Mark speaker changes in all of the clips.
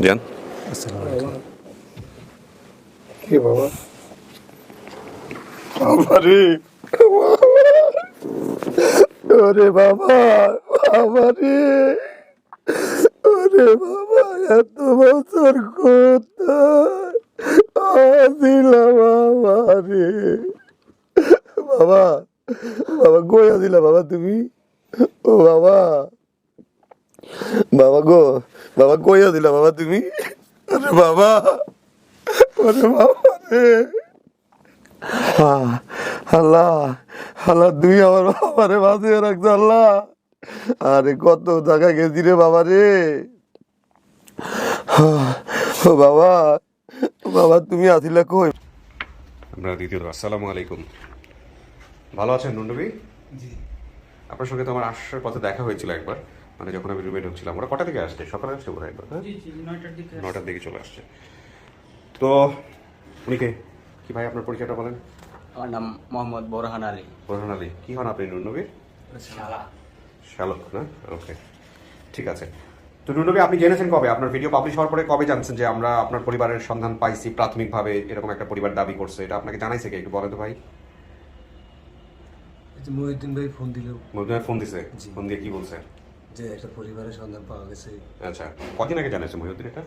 Speaker 1: যান।
Speaker 2: কি বাবা বাবারে ওরে বাবা বাবারে ওরে বাবা এত বছর কোথায় দিলা বাবা রে বাবা বাবা গোয়া দিলা বাবা তুমি ও বাবা বাবা গো বাবা কইয়া দিলা বাবা তুমি আরে বাবা ওরে বাবা রে আল্লাহ আল্লাহ তুই আমার বাবারে বাঁচিয়ে রাখছো আল্লাহ আরে কত টাকা গেছি রে বাবা রে ও বাবা বাবা তুমি আসিলা কই
Speaker 1: আমরা দ্বিতীয়ত আসসালামু আলাইকুম। ভালো আছেন নুনবি?
Speaker 3: জি
Speaker 1: আপনার সঙ্গে তো আমার আসার পথে দেখা হয়েছিল একবার, মানে যখন আমি রুমে ঢুকছিলাম। ওরা কটা থেকে আসছে? সকালে আসছে বোধ হয় একবার, হ্যাঁ?
Speaker 3: জি জি 9টার দিকে
Speaker 1: 9টার দিকে চলে আসছে। তো উনি কে? কি ভাই আপনার পরিচয়টা বলেন?
Speaker 4: আমার নাম মোহাম্মদ বোরহান আলী।
Speaker 1: বোরহান আলী। কি হন আপনি নুনবীর?
Speaker 4: শালা।
Speaker 1: শ্যালক না? ওকে, ঠিক আছে। তো নুনবী, আপনি জেনেছেন কবে? আপনার ভিডিও পাবলিশ হওয়ার পরে কবে জানছেন যে আমরা আপনার পরিবারের সন্ধান পাইছি, প্রাথমিকভাবে এরকম একটা পরিবার দাবি করছে? এটা আপনাকে জানাইছে কে? একটু বলেন তো ভাই।
Speaker 5: মহিউদ্দিন ভাই ফোন দিল
Speaker 1: মহিউদ্দিন ফোন দিছে?
Speaker 5: জি।
Speaker 1: ফোন দিয়ে কি বলছে?
Speaker 5: যে একটা পরিবারের সন্ধান পাওয়া গেছে।
Speaker 1: আচ্ছা, কদিন আগে জানাইছে মহিউদ্দিন এটা?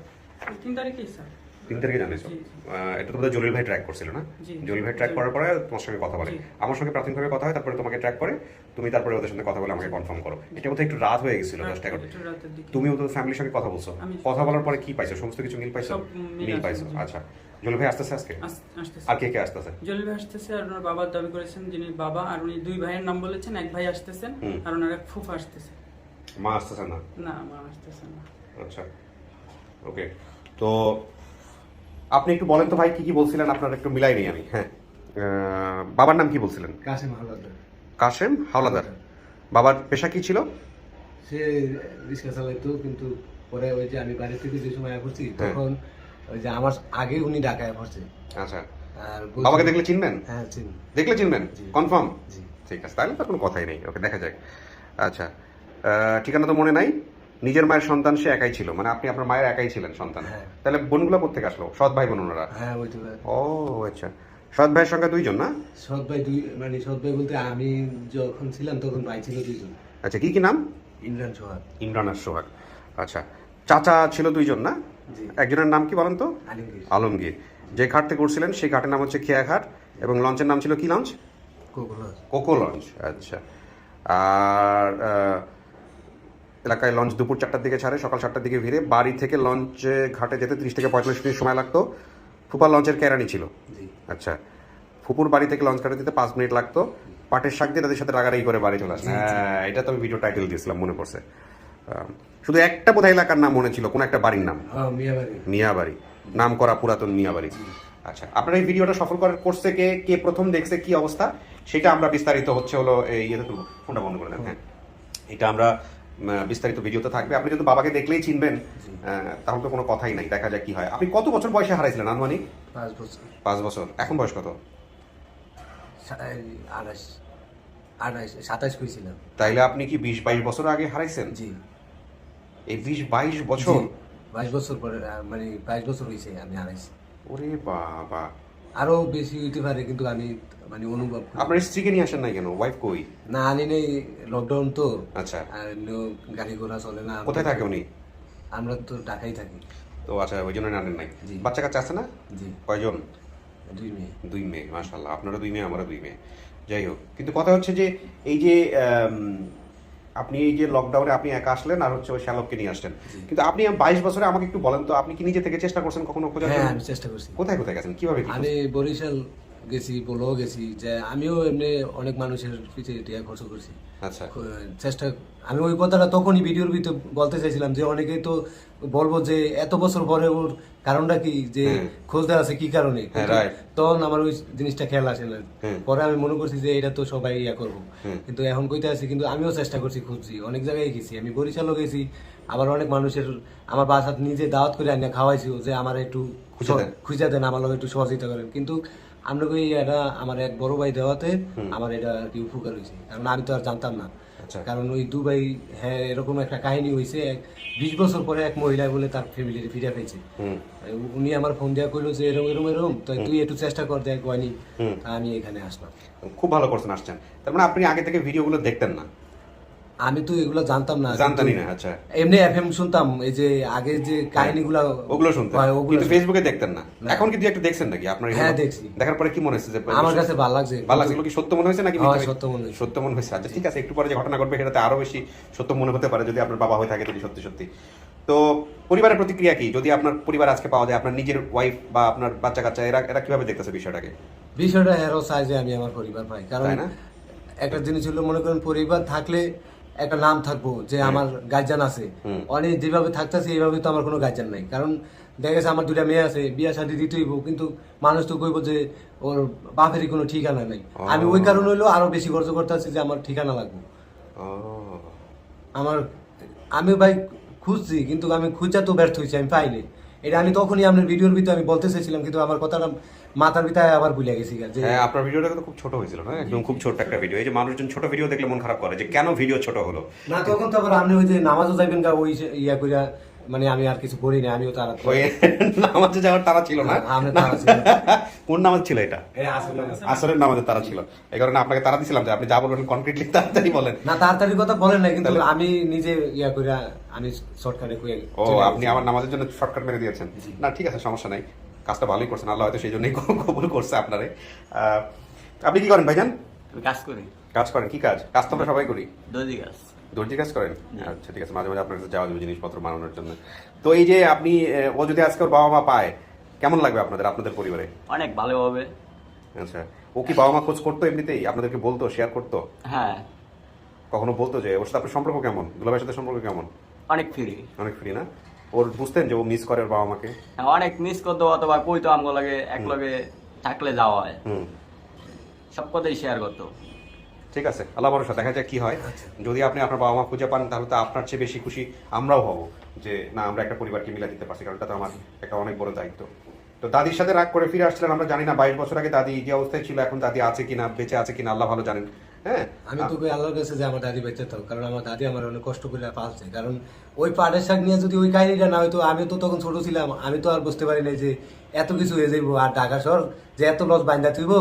Speaker 3: 3 তারিখেই স্যার।
Speaker 1: 3 তারিখে জানিয়েছো?
Speaker 3: জি,
Speaker 1: এটা তো বোধহয় জলিল ভাই ট্র্যাক করছিল না?
Speaker 3: জি।
Speaker 1: জলিল ভাই ট্র্যাক করার পরে তোমার সঙ্গে কথা বলে,
Speaker 3: জি।
Speaker 1: আমার সঙ্গে প্রাথমিকভাবে কথা হয়, তারপরে তোমাকে ট্র্যাক করে, তুমি তারপরে ওদের সঙ্গে কথা বলে আমাকে কনফার্ম করো। এটা বোধহয় একটু রাত হয়ে গেছিল, 10টা 11টা।
Speaker 3: একটু রাতের দিকে।
Speaker 1: তুমি ওদের ফ্যামিলির সঙ্গে কথা বলছো,
Speaker 3: আমি-
Speaker 1: কথা বলার পরে কি পাইছো? সমস্ত কিছু মিল পাইছো?
Speaker 3: সব মিল
Speaker 1: মিল
Speaker 3: আছে,
Speaker 1: পাইছো,
Speaker 3: জি।
Speaker 1: আচ্ছা। জলিল ভাই আসতেছে আজকে?
Speaker 3: আসতেছে।
Speaker 1: আর কে কে আসতেছে?
Speaker 3: জলিল ভাই আসতেছে, আর ওনার বাবার দাবি করেছেন, যিনি বাবা, আর উনি 2 ভাইয়ের নাম বলেছেন। এক ভাই আসতেছেন
Speaker 1: হুম।
Speaker 3: আর ওনার এক ফুফা আসতেছে।
Speaker 1: মা আসতেছে না?
Speaker 3: না, মা আসতেছে না।
Speaker 1: আচ্ছা, ওকে। তো আপনি একটু বলেন তো ভাই, কি কি বলছিলেন? আপনার একটু মিলাই নেই আমি। হ্যাঁ, বাবার নাম কি বলছিলেন?
Speaker 5: কাশিম হাওলাদার।
Speaker 1: কাশেম হাওলাদার। বাবার পেশা কি ছিল?
Speaker 5: সে রিক্সা চালাইতো, কিন্তু পরে ওই যে আমি বাড়ি থেকে যে সময় করছি
Speaker 1: হ্যাঁ।
Speaker 5: তখন ওই যে আমার আগে উনি ঢাকায় পড়ছে।
Speaker 1: আচ্ছা,
Speaker 5: আর
Speaker 1: বাবাকে দেখলে চিনবেন?
Speaker 5: হ্যাঁ চিনি।
Speaker 1: দেখলে চিনবেন?
Speaker 5: জি।
Speaker 1: কনফার্ম?
Speaker 5: জি।
Speaker 1: ঠিক আছে, তাহলে তো কোনো কথাই নেই। ওকে, দেখা যাক। আচ্ছা, ঠিকানা তো মনে নাই। নিজের মায়ের সন্তান সে একাই ছিল, মানে আপনি আপনার মায়ের একাই ছিলেন সন্তান।
Speaker 5: হ্যাঁ।
Speaker 1: তাহলে বোনগুলো কোথেকে আসলো? সৎ ভাই বোন ওনারা?
Speaker 5: হ্যাঁ ওই তো
Speaker 1: ও আচ্ছা, সৎ ভাইয়ের সংখ্যা 2 জন না?
Speaker 5: সৎ ভাই মানে সৎ ভাই বলতে আমি যখন ছিলাম তখন ভাই ছিল 2 জন।
Speaker 1: আচ্ছা, কি কি নাম?
Speaker 5: ইমরান সোহাগ।
Speaker 1: ইমরান আর সোহাগ। আচ্ছা, চাচা ছিল 2 জন না?
Speaker 5: জি।
Speaker 1: একজনের নাম কি বলেন তো?
Speaker 5: আলিমগীর।
Speaker 1: আলমগীর। যে ঘাট থেকে উঠছিলেন সেই ঘাটের নাম হচ্ছে খেয়া ঘাট, এবং লঞ্চের নাম ছিল কি লঞ্চ?
Speaker 5: কোকোলা।
Speaker 1: Cocoa launch. আচ্ছা, আর এলাকায় লঞ্চ দুপুর 4টার দিকে ছাড়ে, সকাল 7টার দিকে ভিড়ে। বাড়ি থেকে লঞ্চে ঘাটে যেতে 30 থেকে 45 মিনিট সময় লাগতো। ফুপার লঞ্চের কেরানি ছিল।
Speaker 5: জি।
Speaker 1: আচ্ছা, ফুপুর বাড়ি থেকে লঞ্চ ঘাটে যেতে 5 মিনিট লাগতো। পাটের শাক দিয়ে তাদের সাথে রাগারাগি করে বাড়ি চলে আসে। হ্যাঁ, এটা তো আমি ভিডিও টাইটেল দিয়েছিলাম, মনে পড়ছে। শুধু একটা বোধহয় এলাকার নাম মনে ছিল, কোন একটা বাড়ির নাম।
Speaker 5: হ্যাঁ মিয়াবাড়ি।
Speaker 1: মিয়াবাড়ি, নাম করা পুরাতন মিয়াবাড়ি। আচ্ছা, আপনার এই ভিডিওটা সফল করার করছে কে? কে প্রথম দেখছে? কি অবস্থা? সেটা আমরা বিস্তারিত হচ্ছে হলো এই ইয়েতে তুলব। ফোনটা বন্ধ করে দেন। হ্যাঁ, এটা আমরা বিস্তারিত ভিডিওতে থাকবে। আপনি যদি বাবাকে দেখলেই চিনবেন, তাহলে তো কোনো কথাই নাই। দেখা যাক কি হয়। আপনি কত বছর বয়সে হারাইছিলেন আনুমানিক?
Speaker 5: 5 বছর।
Speaker 1: 5 বছর। এখন বয়স কত?
Speaker 5: 27 কইছিলাম।
Speaker 1: তাইলে আপনি কি 20-22 বছর আগে হারাইছেন?
Speaker 5: জি।
Speaker 1: এই 20-22 বছর?
Speaker 5: 22 বছর পরে মানে 22 বছর হয়েছে আমি হারাইছি।
Speaker 1: ওরে বাবা,
Speaker 5: আরো বেশি হইতে পারে, কিন্তু আমি মানে অনুভব করি।
Speaker 1: আপনার স্ত্রীকে নিয়ে আসেন নাই কেন? ওয়াইফ কই?
Speaker 5: না আনি নেই, লকডাউন তো।
Speaker 1: আচ্ছা,
Speaker 5: আর গাড়ি ঘোড়া চলে না।
Speaker 1: কোথায় থাকে উনি?
Speaker 5: আমরা তো ঢাকায় থাকি।
Speaker 1: তো আচ্ছা, ওই জন্য আনেন নাই।
Speaker 5: জি।
Speaker 1: বাচ্চা কাচ্চা আছে না?
Speaker 5: জি।
Speaker 1: কয়জন?
Speaker 5: 2 মেয়ে।
Speaker 1: 2 মেয়ে। মাশাআল্লাহ, আপনারও 2 মেয়ে, আমারও 2 মেয়ে। যাই হোক, কিন্তু কথা হচ্ছে যে এই যে আপনি এই যে লকডাউনে আপনি একা আসলেন, আর হচ্ছে ওই শ্যালককে নিয়ে আসলেন, কিন্তু আপনি 22 বছরে আমাকে একটু বলেন তো, আপনি কি নিজে থেকে চেষ্টা করছেন কখনো খোঁজার
Speaker 5: হ্যাঁ
Speaker 1: জন্য?
Speaker 5: আমি চেষ্টা করছি।
Speaker 1: কোথায় কোথায় গেছেন? কিভাবে কি
Speaker 5: আমি
Speaker 1: করছেন?
Speaker 5: বরিশাল গেছি, বলেও গেছি, যে আমিও এমনি অনেক মানুষের পিছিয়ে টিয়া খরচ করছি।
Speaker 1: আচ্ছা,
Speaker 5: চেষ্টা আমি ওই কথাটা তখনই ভিডিওর ভিতরে বলতে চাইছিলাম, যে অনেকেই তো বলবো যে এত বছর পরে ওর কারণটা কি, যে খোঁজ দেওয়া আছে কি কারণে,
Speaker 1: হ্যাঁ,
Speaker 5: কিন্তু
Speaker 1: right.
Speaker 5: তখন আমার ওই জিনিসটা খেয়াল আসে না।
Speaker 1: হুম।
Speaker 5: পরে আমি মনে করছি যে এটা তো সবাই ইয়া করবো,
Speaker 1: হুম।
Speaker 5: কিন্তু এখন কইতে আছি। কিন্তু আমিও চেষ্টা করছি, খুঁজছি, অনেক জায়গায় গেছি, আমি বরিশালও গেছি, আবার অনেক মানুষের আমার বাসাত নিজে দাওয়াত করে আনিয়ে খাওয়াইছি, যে আমার একটু
Speaker 1: খুঁজে দেন।
Speaker 5: খুঁজে দেন, আমার লোক একটু সহযোগিতা করেন, কিন্তু আমরা কই এটা আমার এক বড় ভাই দেওয়াতে আমার এটা আর কি উপকার হয়েছে, কারণ আমি তো আর জানতাম না।
Speaker 1: আচ্ছা।
Speaker 5: কারণ ওই দুবাই, হ্যাঁ এরকম একটা কাহিনী হয়েছে 20 বছর পরে এক মহিলা বলে তার ফ্যামিলিতে ফিরে পেয়েছে। উনি আমার ফোন দেওয়া করলো যে এরকম এরকম এরকম, তো তুই একটু চেষ্টা কর, দেখ হয়নি। আমি এখানে আসলাম।
Speaker 1: খুব ভালো করছেন, আসছেন। তার মানে আপনি আগে থেকে ভিডিওগুলো দেখতেন না?
Speaker 5: আমি তো এগুলো জানতাম না,
Speaker 1: জানতামই না। আচ্ছা,
Speaker 5: এমনি এফএম শুনতাম, এই যে আগে যে কাহিনীগুলো
Speaker 1: ওগুলো শুনতেন,
Speaker 5: হয়, ওগুলো
Speaker 1: কিন্তু ফেসবুকে দেখতেন না। এখন কি দুই একটা দেখছেন নাকি আপনার?
Speaker 5: হ্যাঁ, দেখছি।
Speaker 1: দেখার পরে কি মনে হচ্ছে? যে
Speaker 5: আমার কাছে ভালো লাগছে।
Speaker 1: ভালো লাগছে? এগুলো কি সত্য মনে হয়েছে নাকি
Speaker 5: হ্যাঁ,
Speaker 1: মিথ্যা?
Speaker 5: সত্য মনে হয়েছে।
Speaker 1: সত্য মনে হয়েছে। আচ্ছা, ঠিক আছে। একটু পরে যে ঘটনা ঘটবে সেটাতে আরো বেশি সত্য মনে হতে পারে যদি আপনার বাবা হয়ে থাকে, যদি সত্যি সত্যি। তো পরিবারের প্রতিক্রিয়া কি যদি আপনার পরিবার আজকে পাওয়া যায়? আপনার নিজের ওয়াইফ বা আপনার বাচ্চা কাচ্চা এরা কিভাবে দেখতেছে বিষয়টাকে?
Speaker 5: বিষয়টা হেরো চাই যে আমি আমার পরিবার পাই, কারণ
Speaker 1: তাই না?
Speaker 5: একটা জিনিস হলো, মনে করেন পরিবার থাকলে একটা নাম থাকবো যে আমার গার্জিয়ান আছে। অনেক যেভাবে থাকতেছে এইভাবে তো আমার কোনো গার্জিয়ান নাই, কারণ দেখা গেছে আমার 2টা মেয়ে আছে, বিয়া শাদী দিতেই হইব, কিন্তু মানুষ তো কইব যে ওর বাপেরই কোনো ঠিকানা নাই। আমি ওই কারণে হইলো আরো বেশি খরচ করতে আছি যে আমার ঠিকানা লাগবে। আমি ভাই খুঁজছি, কিন্তু আমি খুঁজা তো ব্যর্থ হয়েছি, আমি পাইনি। এটা আমি তখনই আপনার ভিডিওর ভিতরে আমি বলতে চাইছিলাম, কিন্তু আমার কথাটা মাথার ভিতরে আবার ভুলে গেছি।
Speaker 1: হ্যাঁ, আপনার ভিডিওটা তো খুব ছোট হয়েছিল না? একদম খুব ছোট একটা ভিডিও। এই যে মানুষজন ছোট ভিডিও দেখলে মন খারাপ করে যে কেন ভিডিও ছোট হলো।
Speaker 5: না, তখন তো আবার আপনি ওই যে নামাজও যাইবেন গা, ওই ইয়া কইরা, মানে আমি আর কিছু করি না, আমিও তারা
Speaker 1: ওই নামাজে যাওয়ার তারা ছিল না? কোন নামাজ ছিল এটা? আসরের নামাজে তারা ছিল। এই কারণে আপনাকে তারা দিছিলাম যে আপনি যা বলবেন কনক্রিটলি তাড়াতাড়ি বলেন।
Speaker 5: না, তাড়াতাড়ি কথা বলেন না, কিন্তু আমি নিজে ইয়া কইরা আমি শর্টকাটে কই।
Speaker 1: ও, আপনি আমার নামাজের জন্য শর্টকাট মেরে দিয়েছেন? না, ঠিক আছে, সমস্যা নাই। কাজটা ভালোই করছেন, আল্লাহ হয়তো সেই জন্যই কবুল করছে আপনারে। আপনি কি করেন ভাইজান?
Speaker 4: আমি কাজ করি,
Speaker 1: কাজ করেন? কি কাজ? কাজ তো আমরা সবাই করি।
Speaker 4: দর্জি কাজ।
Speaker 1: দর্জি কাজ করেন? আচ্ছা, ঠিক আছে। মাঝে মাঝে আপনার কাছে যাওয়া যাবে জিনিসপত্র বানানোর জন্য। তো এই যে আপনি, ও যদি আজকে ওর বাবা মা পায়, কেমন লাগবে আপনাদের পরিবারে?
Speaker 4: অনেক ভালো হবে।
Speaker 1: আচ্ছা, ও কি বাবা মা খোঁজ করতো এমনিতেই? আপনাদেরকে বলতো, শেয়ার করতো?
Speaker 4: হ্যাঁ,
Speaker 1: কখনো বলতো যে ওর সাথে আপনার সম্পর্ক কেমন? দুলাভাইয়ের সাথে সম্পর্ক কেমন?
Speaker 4: অনেক ফ্রি।
Speaker 1: অনেক ফ্রি না? ওর বুঝতেন যে ও মিস করে ওর বাবা মাকে?
Speaker 4: হ্যাঁ, অনেক মিস করতো, অথবা কইতো আমগো লাগে এক লগে থাকলে যাওয়া হয়, সব কথাই শেয়ার করতো।
Speaker 1: ঠিক আছে, আল্লাহ ভরসা, দেখা যাক কি হয়। যদি আপনি আপনার বাবা মা খুঁজে পান তাহলে তো আপনার চেয়ে বেশি খুশি আমরাও হব যে না, আমরা একটা পরিবারকে মিলে দিতে পারছি, কারণ এটা তো আমার একটা অনেক বড় দায়িত্ব। তো দাদির সাথে রাগ করে ফিরে আসছিলেন, আমরা জানি না 22 বছর আগে দাদি যে অবস্থায় ছিল, এখন দাদি আছে কিনা, বেঁচে আছে কিনা আল্লাহ ভালো জানেন। হ্যাঁ,
Speaker 5: আমি তো কই আল্লাহর কাছে যে আমার দাদি বেঁচে থাক, কারণ আমার দাদি আমার অনেক কষ্ট করে পালছে। কারণ ওই পাটের শাক নিয়ে যদি ওই কাহিনীটা না হয়তো, আমি তো তখন ছোট ছিলাম, আমি তো আর বুঝতে পারি নাই যে এত কিছু হয়ে যাইবো। আর ঢাকা শহর যে এত লস বাইন্দা তুইব,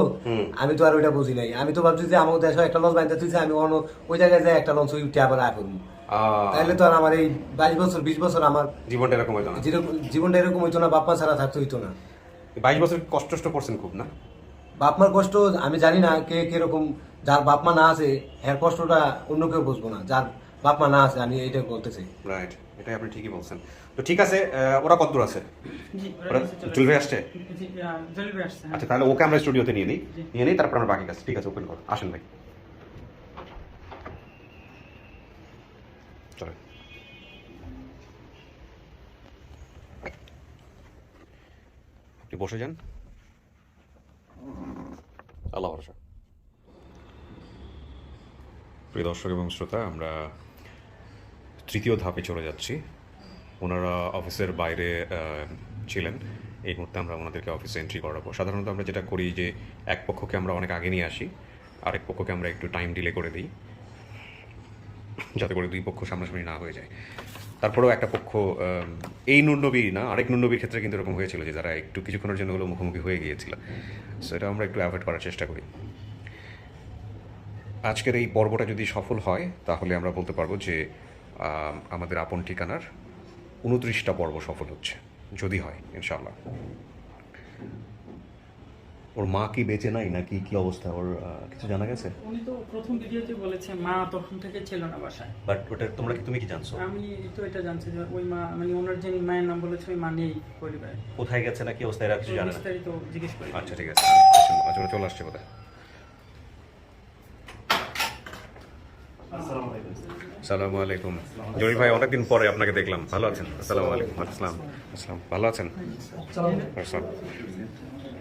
Speaker 5: আমি তো আর ওইটা বুঝি নাই। আমি তো ভাবছি যে আমার দেশে একটা লস বাইন্দা তুইছে, আমি ওই জায়গায় যাই একটা লঞ্চ উঠে আবার আয় করবো। তাইলে তো আর আমার এই 22 বছর 20 বছর আমার
Speaker 1: জীবনটা এরকম হইতো না।
Speaker 5: জীবনটা এরকম হইতো না, বাপ মা ছাড়া থাকতে হইতো না।
Speaker 1: 22 বছর কষ্ট করছেন খুব না?
Speaker 5: বাপ মার কষ্ট আমি জানি না কে কিরকম, যার বাপ মা না আছে এর কষ্টটা অন্য কেউ বুঝবো না, যার বাপ মা না আছে, আমি এইটা বলতে চাই।
Speaker 1: রাইট, এটাই আপনি ঠিকই বলছেন। তো ঠিক আছে, ওরা কতদূর আছে?
Speaker 3: জি,
Speaker 1: ওরা চলে আসছে?
Speaker 3: জি, জলবে আসছে। হ্যাঁ।
Speaker 1: আচ্ছা, তাহলে ওকে আমরা স্টুডিওতে নিয়ে নিই, তারপর আমরা বাকি কাজ। ঠিক আছে, ওপেন করো, আসেন ভাই, চলেন। আপনি বসে যান, আল্লাহ ভরসা।
Speaker 6: প্রিয় দর্শক এবং শ্রোতা, আমরা তৃতীয় ধাপে চলে যাচ্ছি। ওনারা অফিসের বাইরে ছিলেন, এই মুহূর্তে আমরা ওনাদেরকে অফিসে এন্ট্রি করাবো। সাধারণত আমরা যেটা করি যে এক পক্ষকে আমরা অনেক আগে নিয়ে আসি, আরেক পক্ষকে আমরা একটু টাইম ডিলে করে দিই, যাতে করে দুই পক্ষ সামনাসামনি না হয়ে যায়। তারপরেও একটা পক্ষ, এই নুরনবী না, আরেক নুরনবীর ক্ষেত্রে কিন্তু এরকম হয়েছিল যে যারা একটু কিছুক্ষণের জন্য হলো মুখোমুখি হয়ে গিয়েছিল। সো এটা আমরা একটু অ্যাভয়েড করার চেষ্টা করি। আজকের এই পর্বটা যদি সফল হয় তাহলে আমরা বলতে পারবো যে আমাদের আপন ঠিকানার 29টা পর্ব সফল হচ্ছে, যদি হয় ইনশাআল্লাহ। ওর মা কি বেঁচে নাই নাকি কি অবস্থা, ওর কিছু জানা গেছে?
Speaker 3: উনি তো প্রথম ভিডিওতে বলেছে মা তখন থেকে ছিল না বাসায়।
Speaker 6: বাট ওটা তুমি কি জানছো?
Speaker 3: আমি তো এটা জানছি যে ওই মা, মানে ওনার যে মায়ের নাম বলেছে ওই মা নেই পরিবারে।
Speaker 6: কোথায় গেছে নাকি অবস্থা এরা কিছু জানে না?
Speaker 3: বিস্তারিত জিজ্ঞেস করি।
Speaker 6: আচ্ছা, ঠিক আছে, আচ্ছা, চলে আসছে বোধহয়। আসসালামু আলাইকুম জলিল ভাই, অনেকদিন পরে আপনাকে দেখলাম, ভালো আছেন? আসসালামু আলাইকুম। আসসালাম, ভালো আছেন?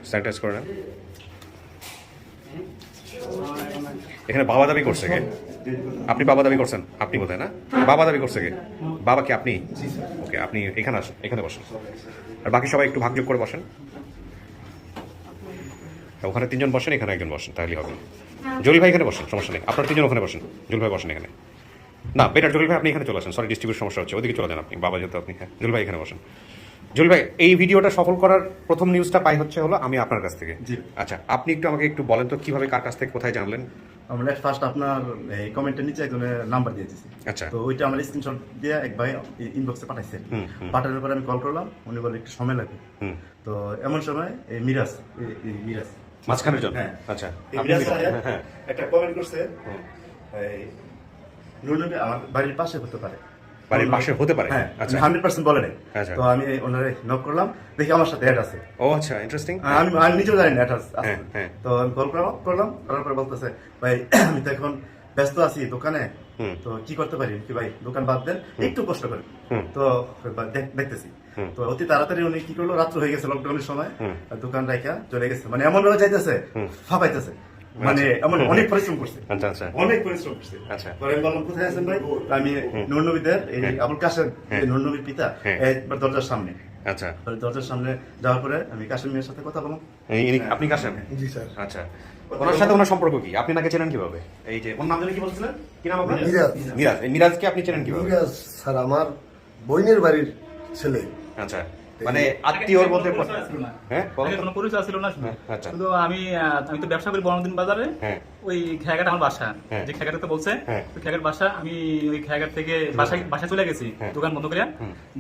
Speaker 6: স্যানিটাইজ করে নেন। এখানে বাবা দাবি করছে কে? আপনি বাবা দাবি করছেন? আপনি বোধহয় না? বাবা দাবি করছে কে? বাবা কি আপনি? ওকে, আপনি এখানে আসেন, এখানে বসেন, আর বাকি সবাই একটু ভাগযোগ করে বসেন। ওখানে 3 জন বসেন, এখানে একজন বসেন, তাহলেই হবে। জলিল ভাই এখানে বসেন, সমস্যা নেই। আপনার 3 জন ওখানে বসেন, জলিল ভাই বসেন এখানে। না বেটার, জলিল ভাই আপনি এখানে চলে আসেন। সরি, ডিস্ট্রিবিউট সমস্যা হচ্ছে, ওদিকে চলে যান আপনি, বাবা যেহেতু আপনি। হ্যাঁ, জলিল ভাই এখানে বসেন। জলিল ভাই, এই ভিডিওটা সফল করার প্রথম নিউজটা পাই হচ্ছে হলো আমি আপনার কাছ থেকে।
Speaker 7: জি।
Speaker 6: আচ্ছা, আপনি একটু আমাকে একটু বলেন তো কিভাবে, কার কাছ থেকে, কোথায় জানলেন?
Speaker 7: আমরা ফার্স্ট আপনার এই কমেন্টের নিচে একজনের নাম্বার দিয়ে দিয়েছি।
Speaker 6: আচ্ছা।
Speaker 7: তো ওইটা আমার স্ক্রিনশট দিয়ে এক ভাই ইনবক্সে পাঠাইছে। পাঠানোর পরে আমি কল করলাম, উনি বলে একটু সময় লাগবে। তো এমন সময় এই মিরাজ, মিরাজ
Speaker 6: মাঝখানের জন?
Speaker 7: হ্যাঁ।
Speaker 6: আচ্ছা,
Speaker 7: এই
Speaker 6: আপনি
Speaker 7: মিরাজ
Speaker 6: মিরাজ,
Speaker 7: সাহেব
Speaker 6: হ্যাঁ।
Speaker 7: একটা কমেন্ট করছে, এই নুরনবী আমার বাড়ির পাশে হতে পারে।
Speaker 6: বাড়ির পাশে হতে পারে?
Speaker 7: হ্যাঁ,
Speaker 6: আচ্ছা।
Speaker 7: 100% বলে নাই।
Speaker 6: আচ্ছা।
Speaker 7: তো আমি ওনারে নক করলাম, দেখি আমার সাথে অ্যাড আছে।
Speaker 6: ও আচ্ছা, ইন্টারেস্টিং।
Speaker 7: আমি নিজেও জানি না অ্যাড আছে।
Speaker 6: হ্যাঁ, হ্যাঁ।
Speaker 7: তো আমি কল করলাম, করার পরে বলতেছে ভাই আমি তো এখন ব্যস্ত আছি দোকানে, তো কি করতে পারি কি ভাই, দোকান বাদ দেন, একটু কষ্ট করে। তো দেখতেছি। তো অতি তাড়াতাড়ি উনি কি করলো, রাত্র হয়ে গেছে লকডাউনের সময়, দোকান রাখা চলে গেছে। মানে এমন ভাবে যাইতেছে, ফাঁপাইতেছে, মানে এমন অনেক পরিশ্রম করছে।
Speaker 6: আচ্ছা, আচ্ছা।
Speaker 7: অনেক পরিশ্রম করছে।
Speaker 6: আচ্ছা।
Speaker 7: পরে আমি বললাম কোথায় আছেন ভাই? আমি নূরনবীদের এই আবুল কাশেম, নূরনবীর পিতা, একবার দরজার সামনে।
Speaker 6: আচ্ছা,
Speaker 7: পরে দরজার সামনে যাওয়ার পরে আমি কাশেম মিয়ার সাথে কথা বললাম।
Speaker 6: আপনি কাশেম?
Speaker 2: জি স্যার।
Speaker 6: আচ্ছা, ওনার সাথে ওনার সম্পর্ক কি? আপনি নাকি চেনেন কিভাবে? এই যে ওর নাম জানি কি বলছিলেন, কি নাম আপনার?
Speaker 2: মিরাজ।
Speaker 6: মিরাজ। এই মিরাজকে আপনি চেনেন কিভাবে?
Speaker 2: মিরাজ স্যার আমার বোনের বাড়ির ছেলে।
Speaker 6: আচ্ছা, মানে আত্মীয়র মধ্যে? হ্যাঁ,
Speaker 8: আগে কোনো পরিচয় ছিল না শুধু।
Speaker 6: আচ্ছা।
Speaker 8: শুধু আমি তো ব্যবসা করি বনদিন বাজারে।
Speaker 6: হ্যাঁ।
Speaker 8: ওই খেয়াঘাট আমার বাসা।
Speaker 6: হ্যাঁ।
Speaker 8: যে খেয়াঘাট তো বলছে,
Speaker 6: হ্যাঁ।
Speaker 8: ওই খেয়াঘাট বাসা। আমি ওই খেয়াঘাট থেকে বাসায় চলে গেছি,
Speaker 6: হ্যাঁ।
Speaker 8: দোকান বন্ধ করে।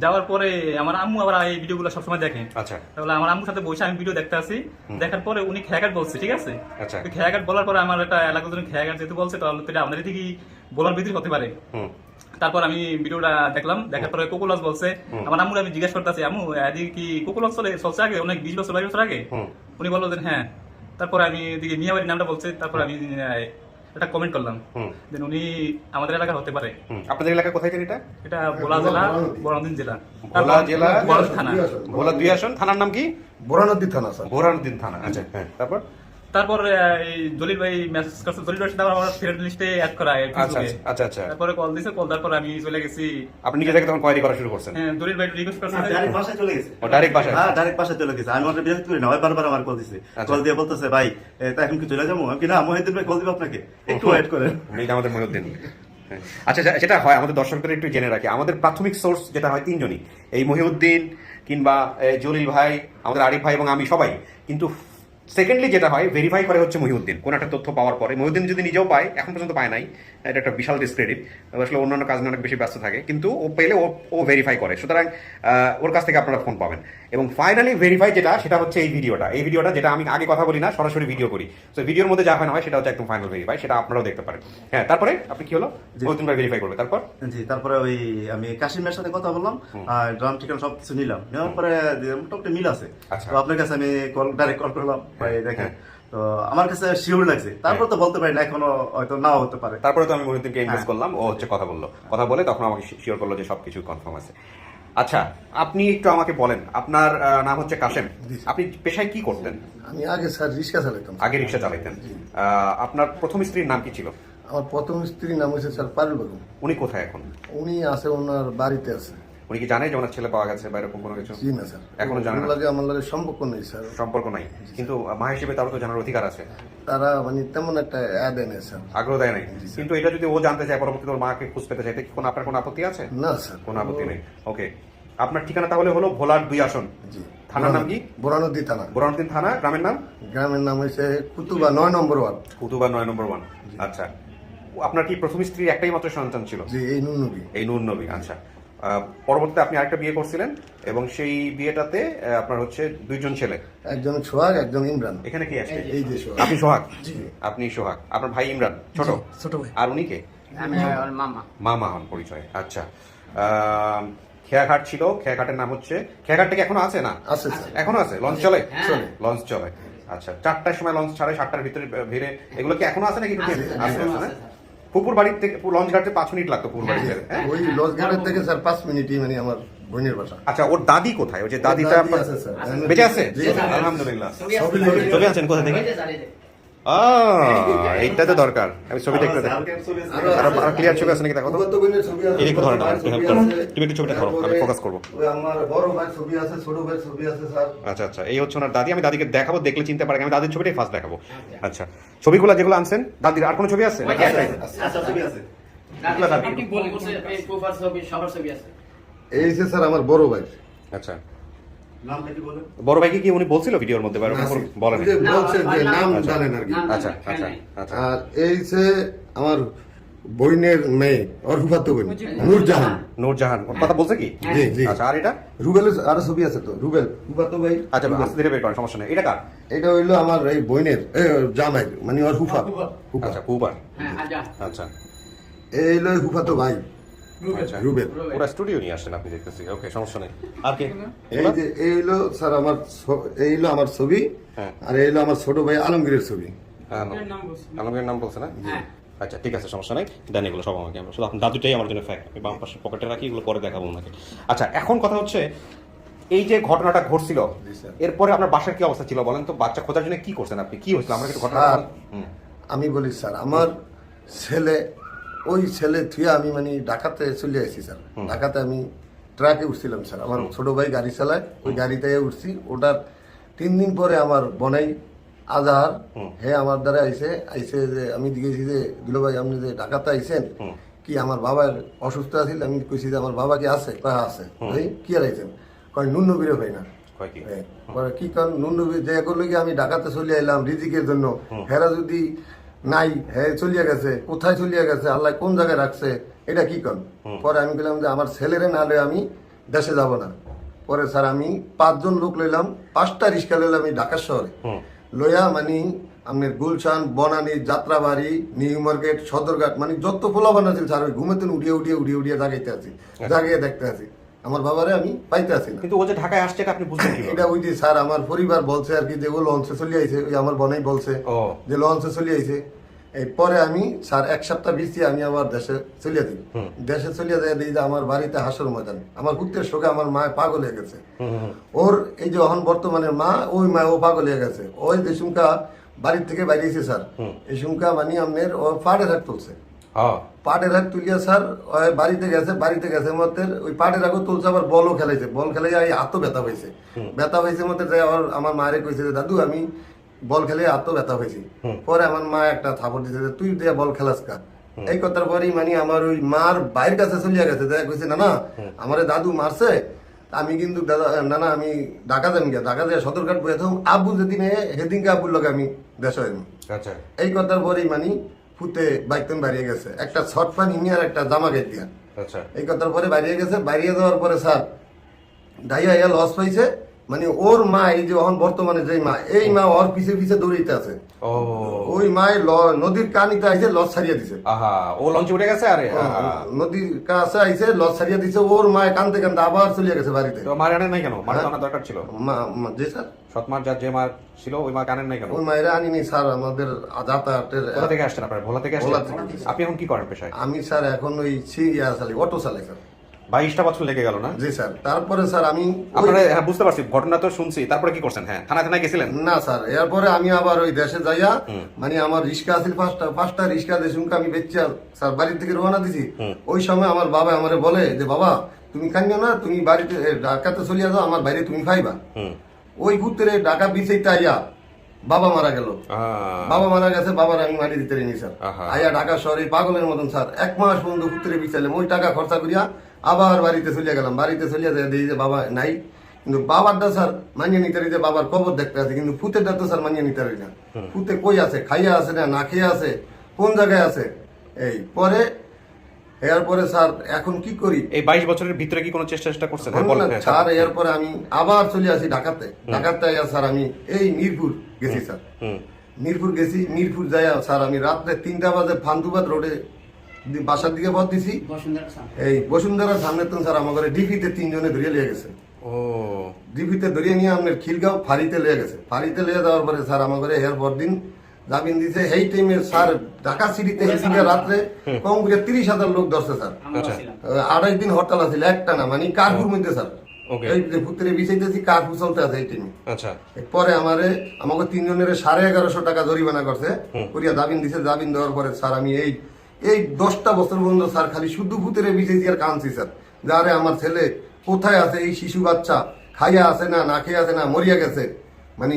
Speaker 8: যাওয়ার পরে আমার আম্মু আবার এই ভিডিওগুলো সবসময় দেখে।
Speaker 6: আচ্ছা।
Speaker 8: তাহলে আমার আম্মুর সাথে বসে আমি ভিডিও দেখতে আসি। দেখার পরে উনি খেয়াঘাট বলছে, ঠিক আছে।
Speaker 6: আচ্ছা।
Speaker 8: ওই খেয়াঘাট বলার পরে আমার একটা এলাকার জন্য খেয়াঘাট যেহেতু বলছে, তাহলে তো এটা আপনাদের দিকে বলার ভিতরে হতে পারে। তারপর আমি ভিডিওটা দেখলাম, দেখার পরে কোকুলস বলছে। আমার আম্মুর আমি জিজ্ঞাসা করতেছি, আম্মু এদিকে কি কোকুলস চলছে আগে অনেক 20 বছর 22 বছর আগে? উনি বললো যে হ্যাঁ। তারপরে আমি এদিকে মিয়াবাড়ির নামটা বলছে, তারপর আমি একটা কমেন্ট করলাম, দেন উনি আমাদের এলাকা হতে পারে।
Speaker 6: আপনাদের এলাকা কোথায় জানি এটা?
Speaker 8: এটা ভোলা জেলা, বরদিন জেলা,
Speaker 6: ভোলা জেলা,
Speaker 8: বরদিন থানা।
Speaker 6: ভোলা 2 আসন, থানার নাম কি?
Speaker 2: বোরানদী থানা স্যার।
Speaker 6: বোরহানুদ্দিন থানা। আচ্ছা, হ্যাঁ।
Speaker 8: তারপর এই জলিল ভাই মেসেজ করছে, জলিল ভাই সাথে আমার ফ্রেন্ড লিস্টে অ্যাড করা হয়
Speaker 6: আচ্ছা,
Speaker 8: ফেসবুকে।
Speaker 6: আচ্ছা, আচ্ছা।
Speaker 8: তারপরে কল দিছে, কল দেওয়ার পর আমি চলে গেছি।
Speaker 6: আপনি নিজে থেকে তখন কোয়ারি করা শুরু করছেন?
Speaker 8: হ্যাঁ, জলিল ভাই রিকোয়েস্ট করছে।
Speaker 7: ডাইরেক্ট বাসায় চলে গেছে।
Speaker 6: ও ডাইরেক্ট বাসায়?
Speaker 7: হ্যাঁ, ডাইরেক্ট বাসায় চলে গেছে। আমি ওটা বিরক্ত করি না, ওই বারবার আমার কল দিছে। কল দিয়ে বলতেছে ভাই তা এখন কি চলে যাবো? আমি কি না, মহিউদ্দিন ভাই কল দিব আপনাকে, একটু ওয়েট করেন।
Speaker 6: এটা আমাদের মহিউদ্দিন। আচ্ছা, যেটা হয় আমাদের দর্শকদের একটু জেনে রাখি, আমাদের প্রাথমিক সোর্স যেটা হয় 3 জনই, এই মহিউদ্দিন কিংবা জলিল ভাই, আমাদের আরিফ ভাই এবং আমি সবাই। কিন্তু সেকেন্ডলি যেটা হয়, ভেরিফাই করে হচ্ছে মহিউদ্দিন। কোন একটা তথ্য পাওয়ার পরে মহিউদ্দিন যদি নিজেও পায়, এখন পর্যন্ত পায় নাই, এটা একটা বিশাল ডিসক্রেডিট। আসলে অন্যান্য কাজ নিয়ে অনেক বেশি ব্যস্ত থাকে, কিন্তু ও পেলে ও ভেরিফাই করে। সুতরাং ওর কাছ থেকে আপনারা ফোন পাবেন। এবং ফাইনালি ভেরিফাই যেটা, সেটা হচ্ছে এই ভিডিওটা যেটা আমি আগে কথা বলি না, সরাসরি ভিডিও করি। তো ভিডিওর মধ্যে যা হয় না হয় সেটা হচ্ছে একদম ফাইনাল ভেরিফাই, সেটা আপনারাও দেখতে পারেন। হ্যাঁ, তারপরে আপনি কি হলো, মহিউদ্দিন ভাই ভেরিফাই করবে, তারপর?
Speaker 7: জি, তারপরে ওই আমি কাশিমের সাথে কথা বললাম, আর ড্রাম ঠিকানা সবকিছু নিলাম, নেওয়ার পরে মোটামুটি মিল আছে।
Speaker 6: আচ্ছা।
Speaker 7: তো আপনার কাছে আমি ডাইরেক্ট কল করলাম, ভাই দেখেন। তো আমার কাছে শিওর লাগছে, তারপর তো বলতে পারি না, এখনো হয়তো নাও হতে পারে।
Speaker 6: তারপরে তো আমি মহিউদ্দিনকে ইনভেস্ট করলাম, ও হচ্ছে কথা বলে তখন আমাকে শিওর করলো যে সবকিছু কনফার্ম আছে। আচ্ছা, আপনি একটু আমাকে বলেন, আপনার নাম হচ্ছে কাশেম, আপনি পেশায় কি করতেন?
Speaker 2: আমি আগে স্যার রিক্সা চালাতাম।
Speaker 6: আগে রিক্সা চালাতেন। আপনার প্রথম স্ত্রীর নাম কি ছিল?
Speaker 2: আমার প্রথম স্ত্রীর নাম হচ্ছে স্যার পারুল বেগম।
Speaker 6: উনি কোথায় এখন?
Speaker 2: উনি আছে ওনার বাড়িতে আছে।
Speaker 6: উনি কি জানে যে ওনার ছেলে পাওয়া গেছে বা এরকম কোনো কিছু?
Speaker 2: জি না স্যার,
Speaker 6: এখনো জানে না?
Speaker 2: ওর লাগে আমার লাগে সম্পর্ক নেই স্যার।
Speaker 6: সম্পর্ক নাই, কিন্তু মা হিসেবে তারও তো জানার অধিকার আছে।
Speaker 2: তারা মানে তেমন একটা দেয় না স্যার।
Speaker 6: আগ্রহ দেয় নাই, কিন্তু এটা যদি ও জানতে চায় পরবর্তীতে ওর মাকে খোঁজ পেতে চাইতে, কোনো আপনার কোনো আপত্তি আছে?
Speaker 2: না স্যার,
Speaker 6: কোনো আপত্তি নেই। ওকে, আপনার ঠিকানা তাহলে হলো ভোলার 2 আসন।
Speaker 2: জি।
Speaker 6: থানার নাম কি?
Speaker 2: বোরানদী থানা।
Speaker 6: বোরহানুদ্দিন থানা। গ্রামের নাম?
Speaker 2: গ্রামের নাম হচ্ছে কুতুবা 9 নম্বর ওয়ার্ড।
Speaker 6: কুতুবা 9 নম্বর 1। আচ্ছা, আপনার কি প্রথম স্ত্রীর একটাই মাত্র সন্তান ছিল?
Speaker 2: জি, এই নুনবী।
Speaker 6: এই নূর নবী। আচ্ছা, পরবর্তীতে আপনি আরেকটা বিয়ে করছিলেন এবং সেই বিয়েটাতে আপনার হচ্ছে 2 জন ছেলে,
Speaker 2: একজন সোহাগ, একজন ইমরান।
Speaker 6: এখানে কি আসছে?
Speaker 2: এই যে সোহাগ।
Speaker 6: আপনি সোহাগ? আপনি সোহাগ, আপনার ভাই ইমরান ছোট ভাই। আর উনি কে?
Speaker 4: আমি ওর মামা।
Speaker 6: মামা হন পরিচয়। আচ্ছা, খেয়াঘাট ছিল, খেয়াঘাটের নাম হচ্ছে, খেয়াঘাটটা কি এখনো আছে? না
Speaker 2: আছে স্যার,
Speaker 6: এখনো আছে, লঞ্চ চলে?
Speaker 2: চলে।
Speaker 6: লঞ্চ চলে। আচ্ছা, 4টার সময় লঞ্চ ছাড়ে, 7টার ভিতরে ভিড়ে, এগুলো কি এখনো আছে নাকি? আছে না? পুকুর বাড়ির থেকে লঞ্চ ঘাটে 5 মিনিট লাগতো পুকুর বাড়ি থেকে।
Speaker 2: ওই লজ গেটের থেকে স্যার 5 মিনিটই মানে আমার বোনের বাসা।
Speaker 6: আচ্ছা, ওর দাদি কোথায়? ওই যে দাদিটা
Speaker 2: দাদি আছে স্যার।
Speaker 6: বেঁচে আছে?
Speaker 2: জি, স্যার।
Speaker 6: আলহামদুলিল্লাহ।
Speaker 2: সবই লোক-
Speaker 6: চলে আছেন কোথা থেকে?
Speaker 1: এইটা তো দরকার, আমি ছবিটা একটু দেখো। আর ক্লিয়ার ছবি আছে নাকি দেখো তো।
Speaker 2: ফুফাতো বোনের ছবি আছে,
Speaker 1: এই একটু ধরে নাও,
Speaker 2: ভাইয়ের
Speaker 1: একটু
Speaker 2: ছবি
Speaker 1: help করো।
Speaker 2: আছে,
Speaker 1: তুমি একটু ছবিটা ধরো, আমি
Speaker 2: তারপরে
Speaker 1: focus করবো।
Speaker 2: ওই আমার বড় ভাইয়ের ছবি আছে, ছোট ভাইয়ের ছবি আছে স্যার।
Speaker 1: আচ্ছা আচ্ছা, এই হচ্ছে ওনার দাদি। আমি দাদিকে দেখাবো, দেখলে চিনতে পারে। আমি দাদির ছবিটাই ফার্স্ট দেখাবো। আচ্ছা, ছবিগুলো যেগুলো আনছেন দাদির, আর কোনো ছবি আছে নাকি একটাই?
Speaker 7: আচ্ছা ছবি আছে।
Speaker 3: আপনি বলেন
Speaker 4: প্রোফাইল ছবি সবার ছবি আছে।
Speaker 2: এই যে স্যার আমার বড় ভাই।
Speaker 1: আচ্ছা,
Speaker 7: নামটা কি বলেন?
Speaker 1: বড় ভাইকে কি উনি বলছিল ভিডিওর মধ্যে, বা এরকম বলেন?
Speaker 2: ওই যে বলছে যে নাম জানেন আর কি।
Speaker 1: আচ্ছা আচ্ছা আচ্ছা,
Speaker 2: আর এই যে আমার বোনের মেয়ে, ওর ফুফাতো বোন নূরজাহান।
Speaker 1: নূরজাহান ওর কথা বলছে কি?
Speaker 2: জি জি।
Speaker 1: আচ্ছা, আর এটা?
Speaker 2: রুবেলের আরো ছবি আছে তো, রুবেল ফুফাতো ভাই।
Speaker 1: আচ্ছা, আস্তে ধীরে বের করেন, সমস্যা নেই। এটা কার?
Speaker 2: এটা হইলো আমার এই বোনের জামাই, মানে ওর ফুফা। ফুফা।
Speaker 1: আচ্ছা, কুবার।
Speaker 4: হ্যাঁ আজা
Speaker 1: আচ্ছা
Speaker 2: এই হইলো ফুফাতো ভাই
Speaker 1: আচ্ছা,
Speaker 2: রুবেল।
Speaker 1: ওরা স্টুডিও নিয়ে আসছেন আপনি দেখতেছি। ওকে, সমস্যা নেই। আর কি?
Speaker 2: এই যে এই হইলো স্যার আমার এই হইলো আমার ছবি,
Speaker 1: হ্যাঁ।
Speaker 2: আর এই হইলো আমার ছোট ভাই আলমগীরের ছবি।
Speaker 1: হ্যাঁ,
Speaker 3: আপনার নাম বলছি।
Speaker 1: আলমগীরের নাম বলছে না?
Speaker 4: হ্যাঁ।
Speaker 1: আচ্ছা, ঠিক আছে, সমস্যা নাই। দেন এগুলো সব আমাকে। আমরা শুধু আপনার দাদুটাই আমার জন্য ফ্যাক্ট, আমি বাম পাশে পকেটে রাখি, এগুলো পরে দেখাবো ওনাকে। আচ্ছা, এখন কথা হচ্ছে এই যে ঘটনাটা ঘটছিল, এরপরে আপনার বাসার কি অবস্থা ছিল বলেন তো? বাচ্চা খোঁজার জন্য কি করছেন আপনি? কি হয়েছিল আমরা একটু ঘটনা
Speaker 2: স্যার,
Speaker 1: বলেন। হুম।
Speaker 2: আমি বলি স্যার, আমার ছেলে, ওই ছেলে থুয়ে আমি মানে ঢাকাতে চলে আসছি স্যার। ঢাকাতে আমি ট্রাকে উঠছিলাম স্যার, আমার ছোট ভাই গাড়ি চালায়, ওই গাড়িতে উঠছি। ওটার 3 দিন পরে আমার বনাই আজহার হে আমার দ্বারা আইসে যে আমি দিয়েছি যে দুলো ভাই আপনি যে ঢাকাতে আইসেন, কি আমার বাবার অসুস্থ আছিল? আমি কইছি যে আমার বাবা কি আছে? কয় আছে। ভাই কি আর আইছেন? কয় নুন নবীরে ভাই না।
Speaker 1: কয় কি?
Speaker 2: কি কারণ নুন নবী যে করলো কি আমি ঢাকাতে চলে এলাম রিজিকের জন্য, হেরা যদি নাই, হ্যাঁ চলিয়া গেছে, কোথায় চলিয়া গেছে, আল্লাহ কোন জায়গায় রাখছে, এটা কি কন? পরে আমি বললাম যে আমার ছেলেরে না হলে আমি দেশে যাব না। পরে স্যার আমি 5 জন লোক লইলাম, 5টা রিক্সা লইলাম আমি ঢাকা শহরে লইয়া, মানে আপনার গুলশান, বনানী, যাত্রাবাড়ি, নিউ মার্কেট, সদরঘাট, মানে যত পোলাবান আছে স্যার, ওই ঘুমেতেন উড়িয়ে জাগাইতে আছি, জাগিয়ে দেখতে আছি। আমার বাবারে আমি পাইতে আছি না।
Speaker 1: কিন্তু ও যে ঢাকায় আসছে এটা আপনি বুঝলেন কি?
Speaker 2: এটা ওই যে স্যার আমার পরিবার বলছে আর কি, যে ও লঞ্চে চলে আইছে, ওই আমার বনাই বলছে
Speaker 1: ও।
Speaker 2: যে লঞ্চে চলে আইছে। এই পরে আমি স্যার 1 সপ্তাহ বিসি আমি আবার দেশে চলিয়া দিই। দেশে চলিয়া যায় দিই যে আমার বাড়িতে হাসর ময়দান, আমার পুত্রের শোকে আমার মা পাগল হয়ে গেছে। ওর এই যে এখন বর্তমানে মা, ওই মা ও পাগল হয়ে গেছে। ওই যে সুমকা বাড়ির থেকে বাইরেছে স্যার, এই সুমকা মানে আপনার ও পাড়ের হাট তুলছে। পাটের হাত তুলিয়া স্যার ওই বাড়িতে গেছে মধ্যে ওই পাটের আগও তুলছে, আবার বলও খেলাইছে, বল খেলাই হাতও ব্যথা হয়েছে। ব্যথা হয়েছে মধ্যে আমার মায়ের কইছে যে দাদু আমি বল খেলে হাতও ব্যথা হয়েছে। পরে আমার মা একটা থাপড় দিছে যে তুই দিয়ে বল খেলাস কা। এই কথার পরেই মানে আমার ওই মার বাইরের কাছে চলিয়া গেছে, কইছে না না আমার দাদু মারছে, আমি কিন্তু দাদা না না আমি ঢাকা যাম গিয়া, ঢাকা যায় সদরঘাট বয়ে থাকুম, আব্বু যেদিনে সেদিনকে আব্বুর লগে আমি দেশ হইম।
Speaker 1: আচ্ছা,
Speaker 2: এই কথার পরেই মানে ফুতে বাইকতেন বাড়িয়ে গেছে, একটা শর্ট প্যান্ট হিমি আর একটা জামা গাই দিয়া।
Speaker 1: আচ্ছা,
Speaker 2: এই কথার পরে বাড়িয়ে গেছে, বাড়িয়ে যাওয়ার পরে স্যার ডাইয়া লস পাইছে। মানে ওর মা, এই যে এখন বর্তমানে যে মা, এই মা ওর পিছে পিছে দৌড়াইতে আছে।
Speaker 1: ও,
Speaker 2: ওই মায় নদীর কানিতে আইছে, লস ছাড়িয়ে দিছে।
Speaker 1: আহা, ও লঞ্চে উঠে গেছে। আরে
Speaker 2: নদীর কাছে আইছে, লস ছাড়িয়ে দিছে। ওর মায় কানতে কানতে আবার চলিয়ে গেছে বাড়িতে।
Speaker 1: তো মার আনেন নাই কেন? মার তো আনার দরকার ছিল।
Speaker 2: জি স্যার,
Speaker 1: সৎমার যার যে মার ছিল ওই মা আনেন নাই কেন?
Speaker 2: ওই মায়েরা আনিনি স্যার, আমাদের যাতায়াতের।
Speaker 1: কোথা থেকে আসছেন আপনার? ভোলা থেকে
Speaker 2: ভোলা
Speaker 1: আসছেন?
Speaker 2: থেকে।
Speaker 1: আপনি এখন কি করেন পেশায়?
Speaker 2: আমি স্যার এখন ওই চালাই, অটো চালাই স্যার।
Speaker 1: 22টা বছর লেগে গেল না?
Speaker 2: জি স্যার। তারপরে স্যার আমি
Speaker 1: আপনারা, হ্যাঁ বুঝতে পারছি, ঘটনা তো শুনছি। তারপরে কি করছেন? হ্যাঁ, থানায় গেছিলেন?
Speaker 2: না স্যার, এরপরে আমি আবার ওই দেশে যাইয়া, মানে আমার রিক্সা আছিল 5টা রিক্সা দেশুমকে আমি বেচা স্যার বাড়ি থেকে রওনা দিছি। ওই সময় আমার বাবা আমারে বলে যে বাবা তুমি কান্দিও না, তুমি বাড়িতে ঢাকাতে চলিয়া যাও, আমার বাইরে তুমি খাইবা। ওই ঘুরতে ঢাকা বিচেইতে আইয়া বাবা মারা গেল। বাবা মারা গেছে, বাবার আমি মাটি দিতে নি স্যার। আইয়া ঢাকা শহরে পাগলের মতন স্যার 1 মাস পর্যন্ত ঘুরতে বিচাইলাম, ওই টাকা খরচা করিয়া আবার বাড়িতে চলিয়া গেলাম। বাড়িতে চলিয়া যায় দেখি যে বাবা নাই, কিন্তু বাবারটা স্যার মানিয়ে নিতে যে বাবার কবর দেখতে আছে, কিন্তু ফুতেরটা তো স্যার মানিয়ে নিতে পারি না। ফুতে কই আছে, খাইয়া আছে না না খেয়ে আছে, কোন জায়গায় আছে। এই পরে এরপরে স্যার এখন কি করি?
Speaker 1: এই 22 বছরের ভিতরে কি কোনো চেষ্টা করছেন?
Speaker 2: স্যার এরপরে আমি আবার চলে আসি ঢাকাতে। ঢাকাতে স্যার আমি এই মিরপুর গেছি স্যার। মিরপুর গেছি, মিরপুর যাই স্যার আমি রাত্রে 3টা বাজে ফান্দুবাদ রোডে বাসার দিকে পথ দিছি। এই বসুন্ধরার সামনে তো স্যার আমার ডিপিতে 3 জনে ধরিয়ে লিয়ে গেছে।
Speaker 1: ও,
Speaker 2: ডিপিতে ধরিয়ে নিয়ে আপনার খিলগাঁও ফাঁড়িতে লিয়ে গেছে। ফাঁড়িতে লিয়ে যাওয়ার পরে স্যার আমার এর পর দিন জামিন দিছে। এই টাইমে স্যার ঢাকা সিটিতে রাত্রে কম করে 30,000 লোক ধরছে স্যার। 28 দিন হরতাল আছিল একটা না, মানে কারফুর মধ্যে স্যার।
Speaker 1: Okay.
Speaker 2: এই যে ভূতের বিষয়তেছি কাজ চলতে আছে এই টিমে।
Speaker 1: আচ্ছা
Speaker 2: পরে আমাকে 3 জনের 1150 টাকা জরিমানা করছে, করিয়া জামিন দিছে। জামিন দেওয়ার পরে স্যার আমি এই 10টা বছর পর্যন্ত স্যার খালি শুধু ভূতের বিষয়টি আর কাঁদছি স্যার, যারে আমার ছেলে কোথায় আছে, এই শিশু বাচ্চা খাইয়া আছে না খেয়ে আছে না মরিয়া গেছে, মানে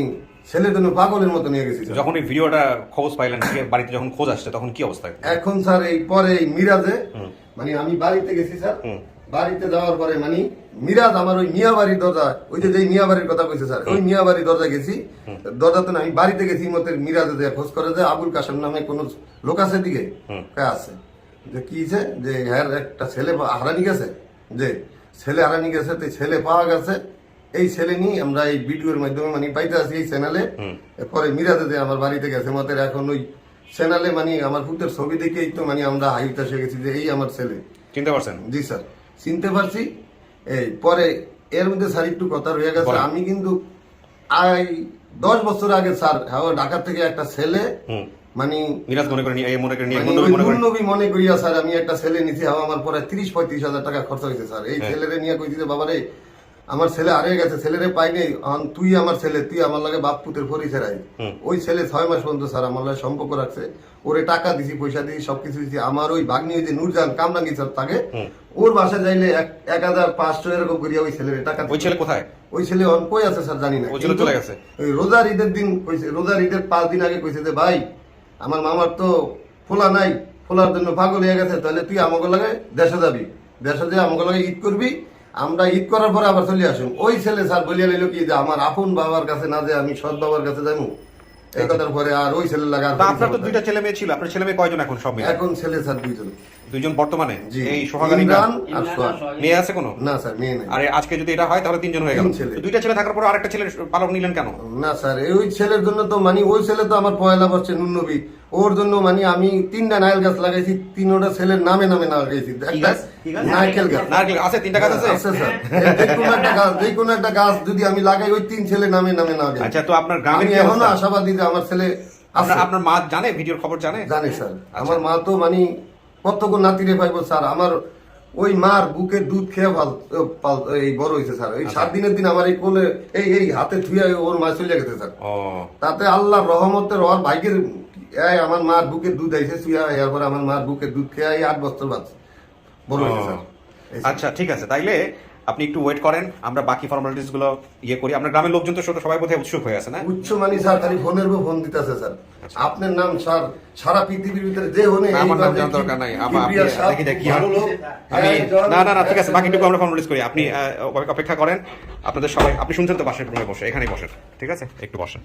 Speaker 2: ছেলের জন্য পাগলের মতো নিয়ে গেছি স্যার।
Speaker 1: যখন এই ভিডিওটা খোঁজ পাইলেন, বাড়িতে যখন খোঁজ আসছে তখন কি অবস্থা?
Speaker 2: এখন স্যার এই পরে এই মিরাজে মানে আমি বাড়িতে গেছি স্যার, বাড়িতে যাওয়ার পরে মানে মিরাজ আমার ওই মিয়া বাড়ির দরজা, ওই যে মিয়া বাড়ির কথা কইছে স্যার, ওই মিয়া বাড়ির দরজা গেছি, দরজাতে না আমি বাড়িতে গেছি মতে মিরাজে যে খোঁজ করে যে আবুল কাসেম নামে কোন লোক আছে দিকে আছে, যে কি যে হ্যাঁ একটা ছেলে হারানি গেছে, যে ছেলে হারানি গেছে, তো ছেলে পাওয়া গেছে। এই ছেলে নিয়ে আমরা এই ভিডিওর মাধ্যমে মানে পাইতে আছি এই চ্যানেলে। পরে মিরাজে যে আমার বাড়িতে গেছে মতে এখন ওই চ্যানেলে মানে আমার ভূতের ছবি দেখেই তো মানে আমরা হাইতে এসে গেছি যে এই আমার ছেলে।
Speaker 1: চিনতে পারছেন?
Speaker 2: জি স্যার চিনতে পারছি। এই পরে এর মধ্যে স্যার একটু কথা রয়ে গেছে, আমি কিন্তু 10 বছর আগে স্যার ঢাকা থেকে একটা ছেলে মানে
Speaker 1: মিরাজ মনে করেন, এই মনে করেন,
Speaker 2: নবী মনে করিয়া স্যার আমি একটা ছেলে নিছি, আমার পরে 30-35 হাজার টাকা খরচ হয়েছে স্যার। এই ছেলেরে নিয়ে কইছি যে বাবারে আমার ছেলে হারিয়ে গেছে, ছেলেরে পাই নাই, তুই আমার ছেলে, তুই আমার লাগে বাপ পুতের পরিচয় রাই। ওই ছেলে 6 মাস পর্যন্ত স্যার আমার লাগে সম্পর্ক রাখছে, ওরে টাকা দিছি, পয়সা দিছি, সবকিছু দিছি। আমার ওই ভাগ্নি যে নুরজান কামরাঙ্গি স্যার থাকে, ওর বাসা যাইলে 1500 এরকম করিয়া ওই ছেলের টাকা।
Speaker 1: ওই ছেলে কোথায়?
Speaker 2: ওই ছেলে কই আছে স্যার জানি না,
Speaker 1: ওই ছেলে চলে গেছে।
Speaker 2: ওই রোজার ঈদের দিন কইছে, রোজার ঈদের 5 দিন আগে কইছে যে ভাই আমার মামার তো ফোলা নাই, ফোলার জন্য পাগল হয়ে গেছে, তাহলে তুই আমাকে লাগে দেশে যাবি, দেশে যে আমাকে লাগে ঈদ করবি, আমরা ঈদ করার পরে আবার চলে আসুন। ওই ছেলে স্যার বলিয়া নিল কি যে আমার আপন বাবার কাছে না যে আমি সৎ বাবার কাছে যাবো, এই কথার পরে আর ওই ছেলে লাগা।
Speaker 1: আপনার তো 2টা ছেলে মেয়ে ছিল, আপনার ছেলে মেয়ে কয়জন এখন সব মিলে?
Speaker 2: এখন ছেলে স্যার 2জন
Speaker 1: বর্তমানে।
Speaker 2: জি,
Speaker 1: এই সোহাগানী
Speaker 2: ইমরান আর সোহাগ।
Speaker 1: মেয়ে আছে কোনো?
Speaker 2: না স্যার মেয়ে নাই।
Speaker 1: আরে আজকে যদি এটা হয় তাহলে 3 জন হয়ে গেল।
Speaker 2: 3 ছেলে।
Speaker 1: 2টা ছেলে থাকার পর আরেকটা ছেলে পালক নিলেন কেন?
Speaker 2: না স্যার ওই ছেলের জন্য তো মানে ওই ছেলে তো আমার পয়লা বর্ষে নুনবী, ওর জন্য মানে আমি 3টা নারকেল গাছ লাগাইছি, 3টা ছেলের নামে লাগাইছি। একটা নারকেল গাছ
Speaker 1: আছে, 3টা গাছ আছে
Speaker 2: স্যার। যে কোনো একটা গাছ যদি আমি লাগাই ওই 3 ছেলে নামে লাগাই।
Speaker 1: আচ্ছা, তো আপনার গ্রামে
Speaker 2: আমি এখনো আশাবাদী যে আমার ছেলে আছে।
Speaker 1: আপনার মা জানে, ভিডিওর খবর জানে?
Speaker 2: জানে স্যার, আমার মা তো মানে কতক নাতিরে পাইব স্যার, আমার ওই মার বুকের দুধ খেয়ে এই বড় হয়েছে স্যার। এই 7 দিনের দিন আমার এই কোলে এই হাতে ধুয়ে ওর মা চলে গেছে স্যার। তাতে আল্লাহর রহমতের ওর ভাগ্যের আমার মার বুকের দুধ আইছে শুয়া, এরপরে আমার মার বুকের দুধ খেয়ে 8 বছর বাদ বড় হয়েছে স্যার।
Speaker 1: আচ্ছা ঠিক আছে, তাইলে আপনি একটু ওয়েট করেন, আমরা বাকি ফর্মালিটিস গুলো করি। আপনার গ্রামের লোকজন তো সবাই বোধহয় উৎসুক হয়ে আছে না?
Speaker 2: উচ্চ মানে স্যার খালি ফোনের উপর ফোন দিতেছে স্যার। আপনার নাম স্যার সারা পৃথিবীর ভিতরে যে হনে
Speaker 1: আমার নাম জানার দরকার নাই। দেখি আমি না ঠিক আছে, বাকিটুকু আমরা ফর্মালিটিস করি। আপনি অপেক্ষা করেন, আপনাদের সবাই, আপনি শুনছেন তো বাসের রুমে বসে, এখানেই বসেন, ঠিক আছে? একটু বসেন,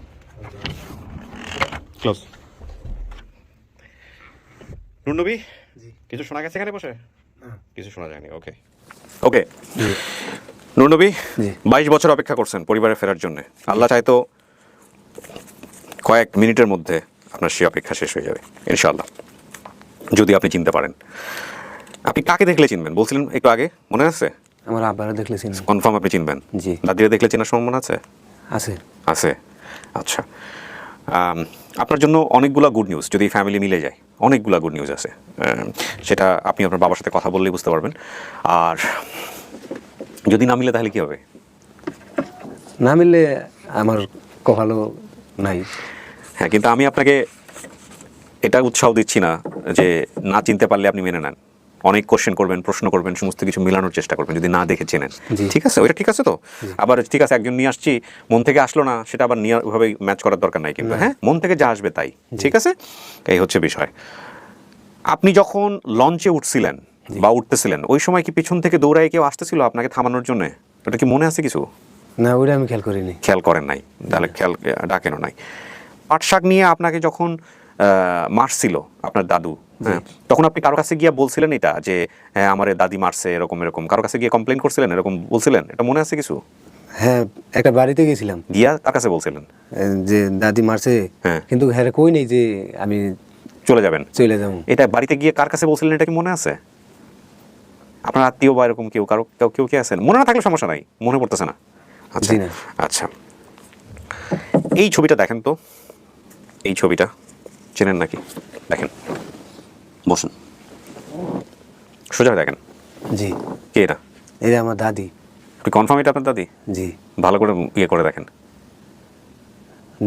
Speaker 1: ক্লোজ। নুরনবী, কিছু শোনা গেছে এখানে বসে? কিছু শোনা যায়নি। ওকে ওকে নুরনবী, 22 বছর অপেক্ষা করছেন পরিবারে ফেরার জন্য। আল্লাহ চাইতো কয়েক মিনিটের মধ্যে আপনার সেই অপেক্ষা শেষ হয়ে যাবে ইনশাআল্লাহ, যদি আপনি চিনতে পারেন। আপনি কাকে দেখলে চিনবেন বলছিলেন একটু আগে, মনে আছে?
Speaker 9: আমার আব্বারা দেখলে চিনবেন।
Speaker 1: কনফার্ম আপনি চিনবেন?
Speaker 9: জি।
Speaker 1: দাদিরা দেখলে চেনার সম্ভাবনা আছে?
Speaker 9: আছে।
Speaker 1: আছে, আচ্ছা। আপনার জন্য অনেকগুলা গুড নিউজ, যদি ফ্যামিলি মিলে যায় অনেকগুলা গুড নিউজ আছে। সেটা আপনি আপনার বাবার সাথে কথা বললেই বুঝতে পারবেন। আর যদি না মিলে তাহলে কি হবে?
Speaker 9: না মিললে আমার কপালও নাই।
Speaker 1: হ্যাঁ, কিন্তু আমি আপনাকে এটা উৎসাহ দিচ্ছি না যে না চিনতে পারলে আপনি মেনে নেন। অনেক কোশ্চেন করবেন, প্রশ্ন করবেন, সমস্ত কিছু মেলানোর চেষ্টা করবেন যদি না দেখে চেনেন। ঠিক আছে, ওইটা ঠিক আছে তো? আবার ঠিক আছে, একজন নিয়ে আসছি, মন থেকে আসলো না, সেটা আবার নিয়ে ওইভাবে ম্যাচ করার দরকার নাই কিন্তু। হ্যাঁ, মন থেকে যা আসবে তাই, ঠিক আছে? এই হচ্ছে বিষয়। আপনি যখন লঞ্চে উঠছিলেন বা উঠতেছিলেন, ওই সময় কি পিছন থেকে দৌড়ায় কেউ আসতেছিল আপনাকে থামানোর জন্য? ওটা কি মনে আছে কিছু?
Speaker 9: না, ওইটা আমি খেয়াল করিনি।
Speaker 1: খেয়াল করেন নাই, তাহলে খেয়াল ডাকেনও নাই। পাট শাক নিয়ে আপনাকে যখন মারছিল আপনার দাদু, হ্যাঁ, তখন আপনি কারো কাছে গিয়ে বলছিলেন এটা যে হ্যাঁ আমার দাদি মারছে, এরকম কারো কাছে গিয়ে কমপ্লেন করছিলেন, এরকম বলছিলেন? এটা মনে আছে কিছু?
Speaker 9: হ্যাঁ, একটা বাড়িতে গেছিলাম,
Speaker 1: গিয়া তার কাছে বলছিলেন
Speaker 9: যে দাদি মারছে, কিন্তু হ্যাঁ কই নেই যে আমি
Speaker 1: চলে যাবেন,
Speaker 9: চলে যাব।
Speaker 1: এটা বাড়িতে গিয়ে কার কাছে বলছিলেন, এটা কি মনে আছে? আপনার আত্মীয় বা এরকম কেউ কে আছেন? মনে না থাকলে সমস্যা নাই, মনে পড়তেছে না? আচ্ছা আচ্ছা, এই ছবিটা দেখেন তো, এই ছবিটা চেনেন নাকি? দেখেন, বসুন, সোজা দেখেন।
Speaker 9: জি।
Speaker 1: কে এটা?
Speaker 9: এটা আমার দাদি।
Speaker 6: আপনি কনফার্ম এটা আপনার দাদি?
Speaker 9: জি
Speaker 6: ভালো করে ইয়ে করে দেখেন।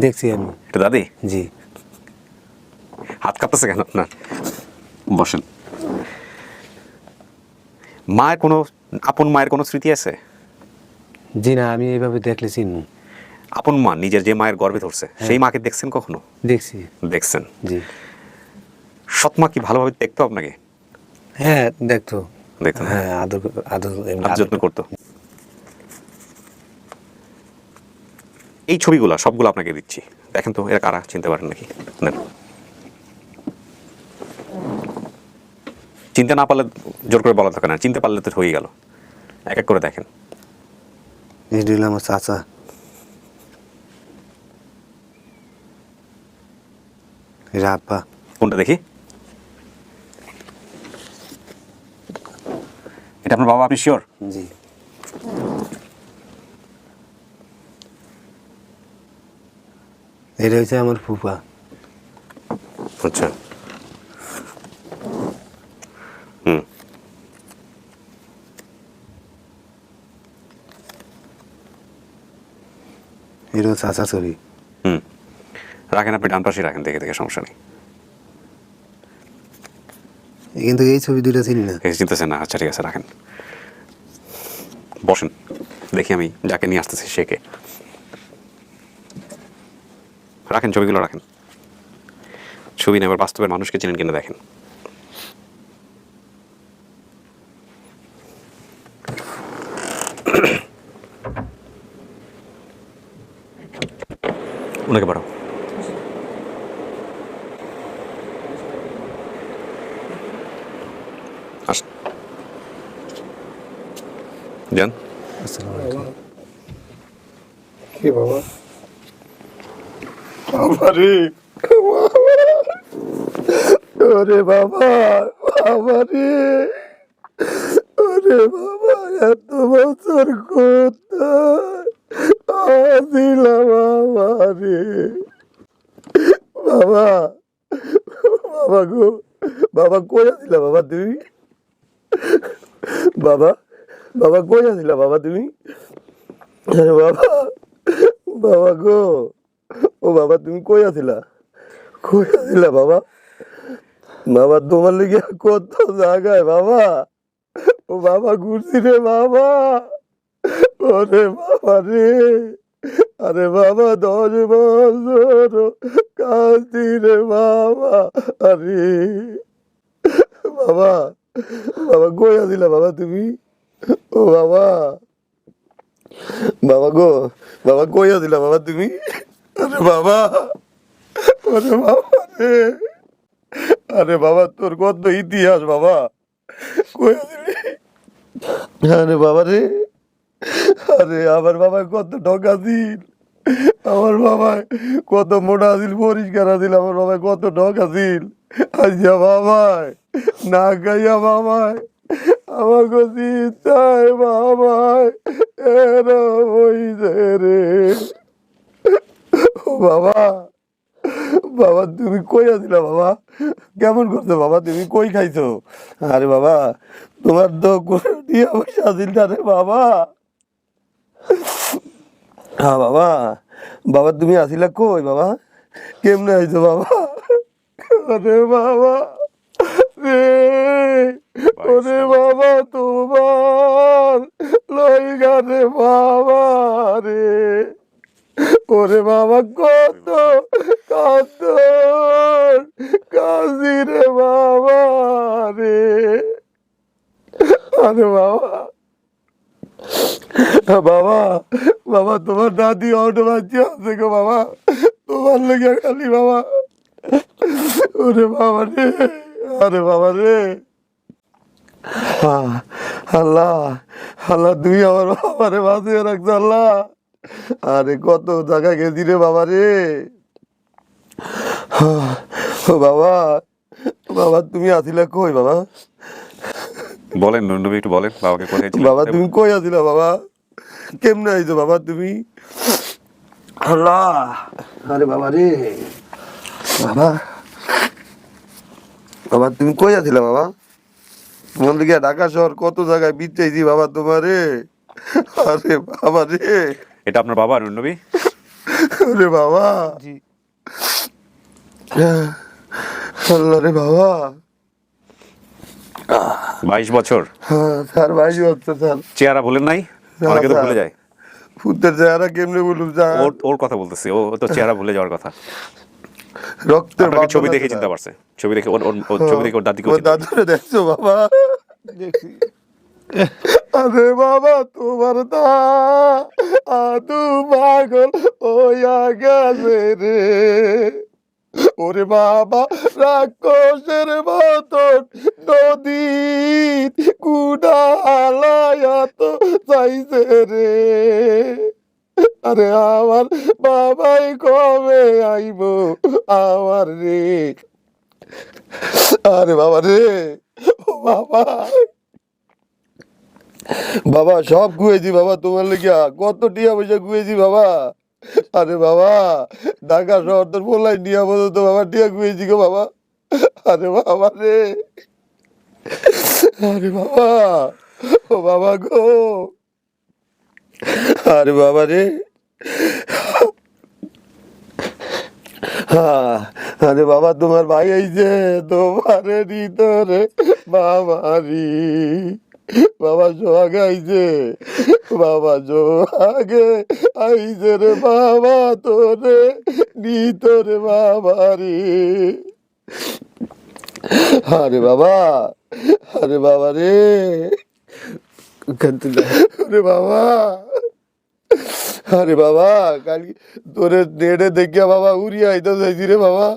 Speaker 9: দেখছি আমি।
Speaker 6: এটা দাদি?
Speaker 9: জি
Speaker 6: হাত কাঁপতেছে কেন আপনার? বসেন। মায়ের কোনো আপন মায়ের কোনো স্মৃতি আছে?
Speaker 9: জি না, আমি এইভাবে দেখলে চিনব।
Speaker 6: আপন মা নিজের যে মায়ের গর্ভে ধরছে সেই মাকে দেখছেন কখনো?
Speaker 9: দেখছি।
Speaker 6: দেখছেন।
Speaker 9: জি
Speaker 6: সৎমা কি ভালোভাবে দেখতো আপনাকে?
Speaker 9: হ্যাঁ দেখতো।
Speaker 6: দেখতো না?
Speaker 9: হ্যাঁ আদর আদর এমনি
Speaker 6: আদর যত্ন করতো। এই ছবিগুলা সবগুলো আপনাকে দিচ্ছি, দেখেন তো এরা কারা, চিনতে পারেন নাকি? নেন। চিনতে না পারলে জোর করে বলা থাকে না, চিনতে পারলে তো হয়ে গেল। এক এক করে দেখেন।
Speaker 9: এটা হলো আমার চাচা। এটা আব্বা।
Speaker 6: কোনটা দেখি? এটা আপনার বাবা, আপনি শিওর?
Speaker 9: জি এটা হচ্ছে আমার ফুফা।
Speaker 6: আচ্ছা। হুম।
Speaker 9: এটা চাচা ছবি।
Speaker 6: হুম, রাখেন, আপনি ডান পাশে রাখেন, দেখে দেখে, সমস্যা নেই।
Speaker 9: কিন্তু এই ছবি দুটো চিনি না।
Speaker 6: চিনতেছেন না? আচ্ছা ঠিক আছে, রাখেন। বসেন, দেখি আমি যাকে নিয়ে আসতেছি সে কে। রাখেন ছবিগুলো, রাখেন। ছবি না, এবার বাস্তবের মানুষকে চেনেন কিনা দেখেন। ওনাকে বাড়াও। আসেন, যান।
Speaker 9: আসসালামু আলাইকুম।
Speaker 2: কি বাবা? বাবা রে, ওরে বাবা, বাবা রে, ওরে বাবা, এত বছর কোথায় আসিলাম বাবা রে, বাবা, বাবা গো, বাবা কই আসিলা বাবা তুমি? বাবা, বাবা কই আসিলা বাবা তুমি? আরে বাবা, বাবা গো, ও বাবা তুমি কই আছিলা? কই আছিলা বাবা? বাবা তোমার লিগে কত জায়গায় বাবা, ও বাবা ঘুরছি রে বাবা, ওরে বাবা রে, আরে বাবা 10 বছর কাঁদছি রে বাবা, আরে বাবা, বাবা কই আছিলা বাবা তুমি? ও বাবা, বাবা গো, বাবা কই আছিলা বাবা তুমি? আরে বাবা, আরে বাবা রে, আরে বাবা তোর কত ইতিহাস বাবা, কই আছিলি? আরে বাবা রে, আরে আমার বাবা কত ঠকা ছিল, আমার বাবা কত মোটা ছিল, পরিষ্কার ছিল, আমার বাবা কত ঠকা ছিল, আচ্ছা বাবাই না খাইয়া বাবাই আমাকে চিন্তায় বাবাই এরা হইছে রে। ও বাবা, বাবা তুমি কই আছিলা বাবা? কেমন করছো বাবা? তুমি কই খাইছো? আরে বাবা তোমার তো কোনো টিয়া পয়সা আছিল না রে বাবা। হ্যাঁ বাবা, বাবা তুমি আসিলা কই বাবা? কেমনে আইছো বাবা? আরে বাবা রে, ওরে বাবা তোমার লইগা রে বাবা রে, ওরে বাবা কত কত কাজি রে বাবা রে, আরে বাবা, বাবা, বাবা তোমার দাদি অটো বাচ্চা আছে গো বাবা, তোমার লেগে খালি বাবা, ওরে বাবা রে, আরে বাবা রে, আল্লাহ, আল্লাহ তুমি আমার বাবারে বাঁচিয়ে রাখছো আল্লাহ। আরে কত জায়গায় গেছি রে বাবা রে, ও বাবা, বাবা তুমি আসিলা কই বাবা?
Speaker 6: বলেন নবী, একটু বলেন বাবাকে কোথায় ছিলেন?
Speaker 2: বাবা তুমি কই আছিলা বাবা? কেমনে আইছো বাবা তুমি? আল্লাহ, আরে বাবা রে, বাবা, বাবা তুমি কই আছিলা বাবা? তোমার দিকে ঢাকা শহর কত জায়গায় বিচ্ছাইছি বাবা তোমারে, আরে বাবা রে,
Speaker 6: এটা আপনার বাবা নুর নবী?
Speaker 2: আরে বাবা, আল্লাহ রে বাবা।
Speaker 6: 22 বছর।
Speaker 2: হ্যাঁ স্যার, 22 বছর স্যার।
Speaker 6: চেহারা ভুলেন নাই? অনেকে তো ভুলে যায়।
Speaker 2: ফুটের চেহারা কেমনে বলুন স্যার?
Speaker 6: ওর কথা বলতেছি, ও তো চেহারা ভুলে যাওয়ার কথা।
Speaker 2: রক্তের
Speaker 6: আপনাকে ছবি
Speaker 2: বাঁধন
Speaker 6: দেখে
Speaker 2: আছে
Speaker 6: চিনতে
Speaker 2: স্যার।
Speaker 6: পারছে, ছবি দেখে ওর ছবি দেখে ওর দাদিকে
Speaker 2: ওর দাদুরে দেখছো বাবা? দেখছি। আরে বাবা, তোমার দা আদু পাগল হইয়া গেছে রে। ওরে বাবা, রাক্ষসের মতন নদী কুড়ালায়া তো চাইছে রে। আরে আমার বাবাই কবে আইব আমার রে। আরে বাবা রে, ও বাবা, বাবা সব গুয়েছি বাবা তোমার লেগিয়া, কত টিয়া পয়সা গুয়েছি বাবা। আরে বাবা, ঢাকা শহর তোর বলাই নিয়া বলো তো বাবা, টিয়া গুয়েছি গো বাবা। আরে বাবা রে, আরে বাবা, ও বাবা গো, আরে বাবা রে। আরে বাবা, তোমার ভাই আইছে, তোমারে ভিতরে বাবারি। বাবা সোহাগে আইছে, বাবা সোহাগে আইছে রে বাবা, তোরে ভিতরে বাবারি। আরে বাবা, আরে বাবা রে, আরে বাবা, আরে বাবা, কালি তোরে নেড়ে দেখিয়া বাবা উড়িয়া আইতাম চাইছি রে বাবা,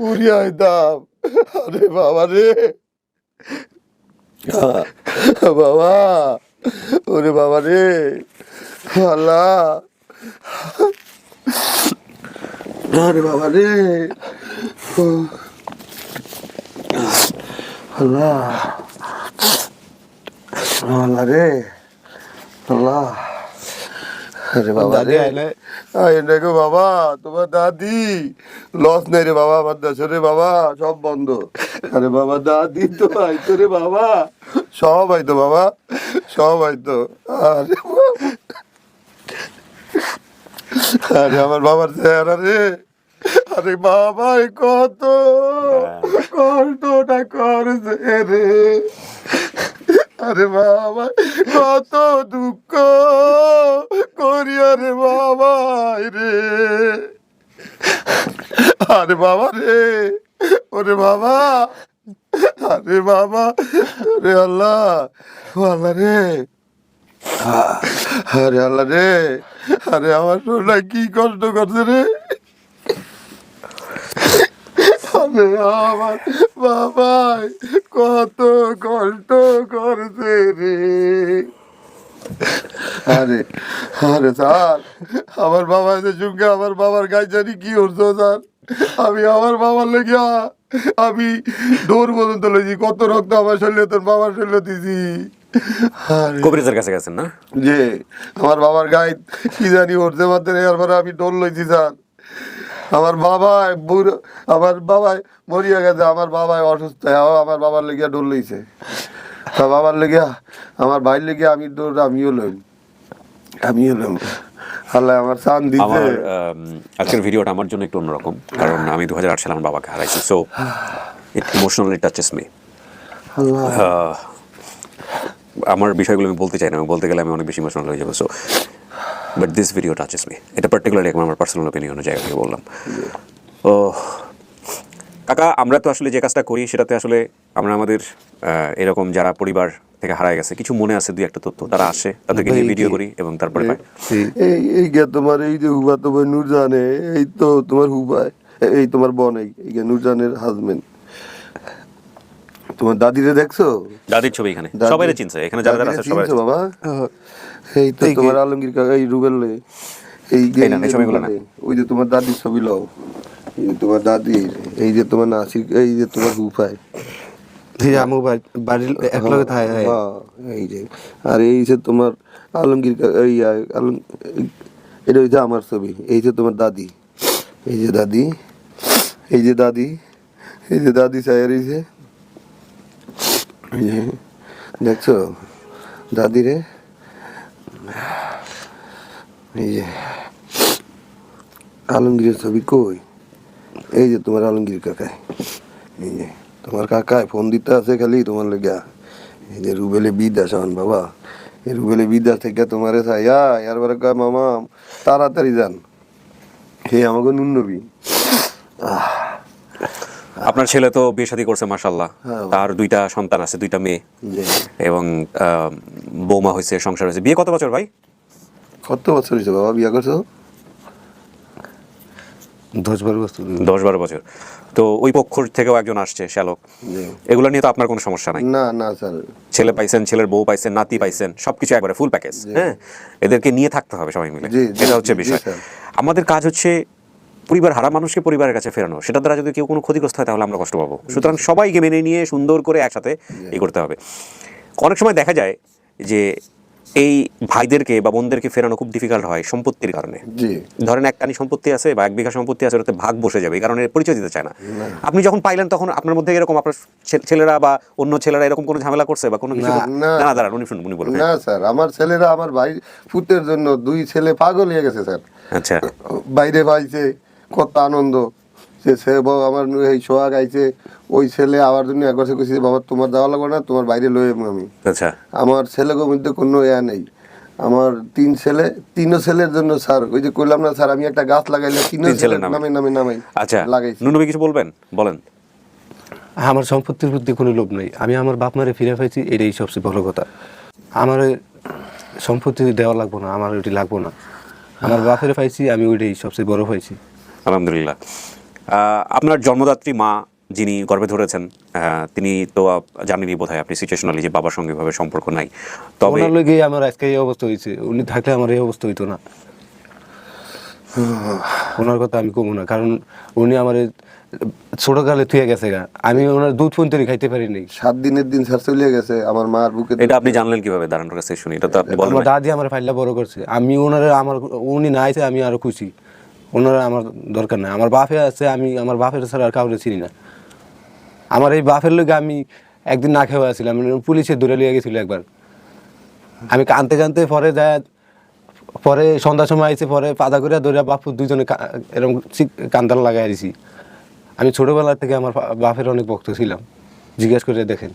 Speaker 2: উড়িয়া আইতাম। আরে বাবা রে, বাবা, ওরে বাবা রে, আল্লাহ, আরে বাবা রে, আল্লাহ, আল্লাহ রে, আল্লাহ। আরে বাবা রে, আইনে গো বাবা, তোমার দাদি লস নেই রে বাবা, আমার দেশে রে বাবা, সব বন্ধ। আরে বাবা, দাদি তো আইতো রে বাবা, সব আইতো বাবা, সব আইতো। আরে আরে আমার বাবার চেহারা রে, আরে বাবাই কত কষ্টটা করছে রে। আরে বাবা, কত দুঃখ করিয়া রে বাবা রে। আরে বাবা রে, ওরে বাবা, আরে বাবা, রে আল্লাহ, ও আল্লাহ রে, আরে আল্লাহ রে, আরে আমার সোনা কি কষ্ট করছে রে। আরে আমার বাবাই কত কষ্ট করছে রে। আরে আরে স্যার, আমার বাবা সঙ্গে আমার বাবার গায়ে জানি কি করছো স্যার। আমি আমার বাবার লেগিয়া আমি দৌড় পর্যন্ত লইছি, কত রক্ত আমার শরীরে তোর বাবার শরীরে দিছি।
Speaker 6: কবিরাজের কাছে গেছেন না?
Speaker 2: যে আমার বাবার গায়ে কি জানি উঠতে পারতে এরপরে আমি দৌড় লইছি স্যার। আমার বাবাই বুড়ো, আমার বাবাই মরিয়া গেছে, আমার বাবাই অসুস্থ, আমার বাবার লেগিয়া দৌড় লইছে। বাবার লেগিয়া, আমার ভাইয়ের লেগিয়া আমি দৌড়, আমিও লইম। আল্লাহ আমার চান দিছে।
Speaker 6: আমার আজকের ভিডিওটা আমার জন্য একটু অন্যরকম, কারণ আমি 2008 সালে আমার বাবাকে হারাইছি, so it emotionally touches me. আমার বিষয়গুলো আমি বলতে চাই না, বলতে গেলে আমি অনেক বেশি ইমোশনাল হয়ে যাবো, so but this video touches me. এটা পার্টিকুলারলি আমার পার্সোনাল ওপিনিয়নের জায়গা থেকে বললাম। ও কাকা, আমরা তো আসলে যে কাজটা করি সেটাতে আসলে আমরা আমাদের এরকম যারা পরিবার থেকে হারায় গেছে কিছু মনে আছে, দুই একটা তথ্য, তারা আসে, তাদেরকে নিয়ে ভিডিও করি এবং তারপরে পাই।
Speaker 2: এই গে তোমার এই যে হুবা, তোমার নূরজানে, এই তো তোমার হুবাই, এই তোমার বোন, এই নূরজানের হাজবেন্ড। তোমার দাদিরে দেখছো?
Speaker 6: দাদির ছবি এখানে সবাই চিনছে, এখানে যারা যারা আছে সবাই
Speaker 2: বাবা। এই তো তোমার আলমগীর কাকা, এই রুবেল, এই ছবিগুলো না, ওই যে তোমার দাদির ছবি লও, এই যে তোমার দাদির, এই যে তোমার নাসির, এই যে তোমার হুফাই, এই যে, আর এই যে তোমার আলমগীর কাকা, এটা হচ্ছে আমার ছবি। এই যে তোমার দাদি, এই যে দাদি, এই যে দাদি, এই যে দাদি সাহের, এই যে দেখছো দাদি রে, এই যে আলমগীরের ছবি কই? এই যে তোমার আলমগীর কাকায়, এই যে তোমার কাকায় ফোন দিতে আছে খালি তোমার লেগা। এই যে রুবেলে বিদ্যাস হন বাবা, এই রুবেলে বিদ্যাস থেকে তোমারে চাই এরবারে কয় মামা তাড়াতাড়ি যান, হে আমাকে নুনবি।
Speaker 1: আপনার ছেলে তো বিয়ে শাদী করছে মাশাআল্লাহ, তার 2টা সন্তান আছে, 2টা মেয়ে, এবং বৌমা হয়েছে, সংসার হয়েছে। বিয়ে কত বছর ভাই?
Speaker 2: কত বছর হয়েছে বাবা বিয়ে করছো?
Speaker 9: 10-12 বছর।
Speaker 1: 10-12 বছর। তো ওই পক্ষ থেকেও একজন আসছে শ্যালক, এগুলো নিয়ে তো আপনার কোনো সমস্যা নাই?
Speaker 2: না না স্যার,
Speaker 1: ছেলে পাইছেন, ছেলের বউ পাইছেন, নাতি পাইছেন, সবকিছু একবারে ফুল প্যাকেজ। হ্যাঁ, এদেরকে নিয়ে থাকতে হবে সবাই মিলে, এটা হচ্ছে বিষয়। আমাদের কাজ হচ্ছে পরিবার হারা মানুষকে পরিবারের কাছে ফেরানো। সেটা দ্বারা যদি কেউ কোনো ক্ষতিগ্রস্ত হয় তাহলে আমরা কষ্ট পাবো। সুতরাং সবাইকে মেনে নিয়ে সুন্দর করে একসাথে এই করতে হবে। অনেক সময় দেখা যায় যে এই ভাইদেরকে বা বোনদেরকে ফেরানো খুব ডিফিকাল্ট হয় সম্পত্তির কারণে। ধরেন একটানি সম্পত্তি আছে বা 1 বিঘা সম্পত্তি আছে, ওটাতে ভাগ বসে যাবে, এই কারণে পরিচয় দিতে চায় না। আপনি যখন পাইলেন তখন আপনার মধ্যে এরকম আপনার ছেলেরা বা অন্য ছেলেরা এরকম কোনো ঝামেলা করছে বা কোনো কিছু? না দাঁড়ান, উনি বলবেন।
Speaker 2: না স্যার, আমার ছেলেরা আমার ভাই পুতের জন্য 2 ছেলে পাগল হয়ে গেছে স্যার।
Speaker 1: আচ্ছা,
Speaker 2: বাইরে পাইছে, কত আনন্দ। সে আমার এই সোহাগ আইছে, ওই ছেলে আমার জন্য একবার কইছে বাবা তোমার যাওয়া লাগবে না, তোমার বাইরে লয়ে আমি।
Speaker 1: আচ্ছা,
Speaker 2: আমার ছেলেকে মধ্যে কোনো নেই। আমার 3 ছেলে, 3 ছেলের জন্য স্যার ওই যে কইলাম না স্যার, আমি একটা গাছ লাগাইলে 3 ছেলের নামে
Speaker 1: আচ্ছা
Speaker 2: লাগাইছি।
Speaker 1: নুনবি কিছু বলবেন? বলেন।
Speaker 9: আমার সম্পত্তির প্রতি কোনো লোভ নাই, আমি আমার বাপ মারে ফিরে পাইছি, এটাই সবচেয়ে বড় কথা। আমার সম্পত্তি দেওয়া লাগবো না, আমার ওইটি লাগবো না, আমার বাপের পাইছি, আমি ওইটাই সবচেয়ে বড় পাইছি।
Speaker 1: আলহামদুলিল্লাহ। আপনার জন্মদাত্রী মা যিনি গর্ভে ধরেছেন, তিনি তো জানেনই বোধহয় আপনি সিচুয়েশনালি যে বাবার সঙ্গে ভাবে সম্পর্ক নাই, তবে
Speaker 9: ওনার লগে আমার আজকে এই অবস্থা হয়েছে, উনি থাকলে আমার এই অবস্থা হইতো না। ওনার কথা আমি কমু না, কারণ উনি আমার ছোটকালে থুয়ে গেছে গা, আমি ওনার দুধ পর্যন্ত খাইতে পারিনি।
Speaker 2: 7 দিনের দিন স্যার চলে গেছে আমার মার বুকে।
Speaker 1: এটা আপনি জানলেন কিভাবে? দাঁড়ানোর কাছে শুনি, এটা তো আপনি বলেন।
Speaker 9: আমার দাদি আমার ফাইলটা বড় করছে, আমি ওনারে উনি না আইছে আমি আরো খুশি, ওনারা আমার দরকার নাই। আমার বাপে আছে, আমি আমার বাপের ছাড়া আর কাউকে চিনি না। আমার এই বাপের লোক আমি একদিন না খেয়ে আসছিলাম, পুলিশে ধরে লিয়ে গেছিল একবার, আমি কানতে পরে যায়, পরে সন্ধ্যার সময় আইছে, পরে পাদা করে ধরে বাপু 2জনে এরকম কান্দাল লাগাই দিছি। আমি ছোটবেলা থেকে আমার বাপের অনেক ভক্ত ছিলাম, জিজ্ঞেস করে দেখেন।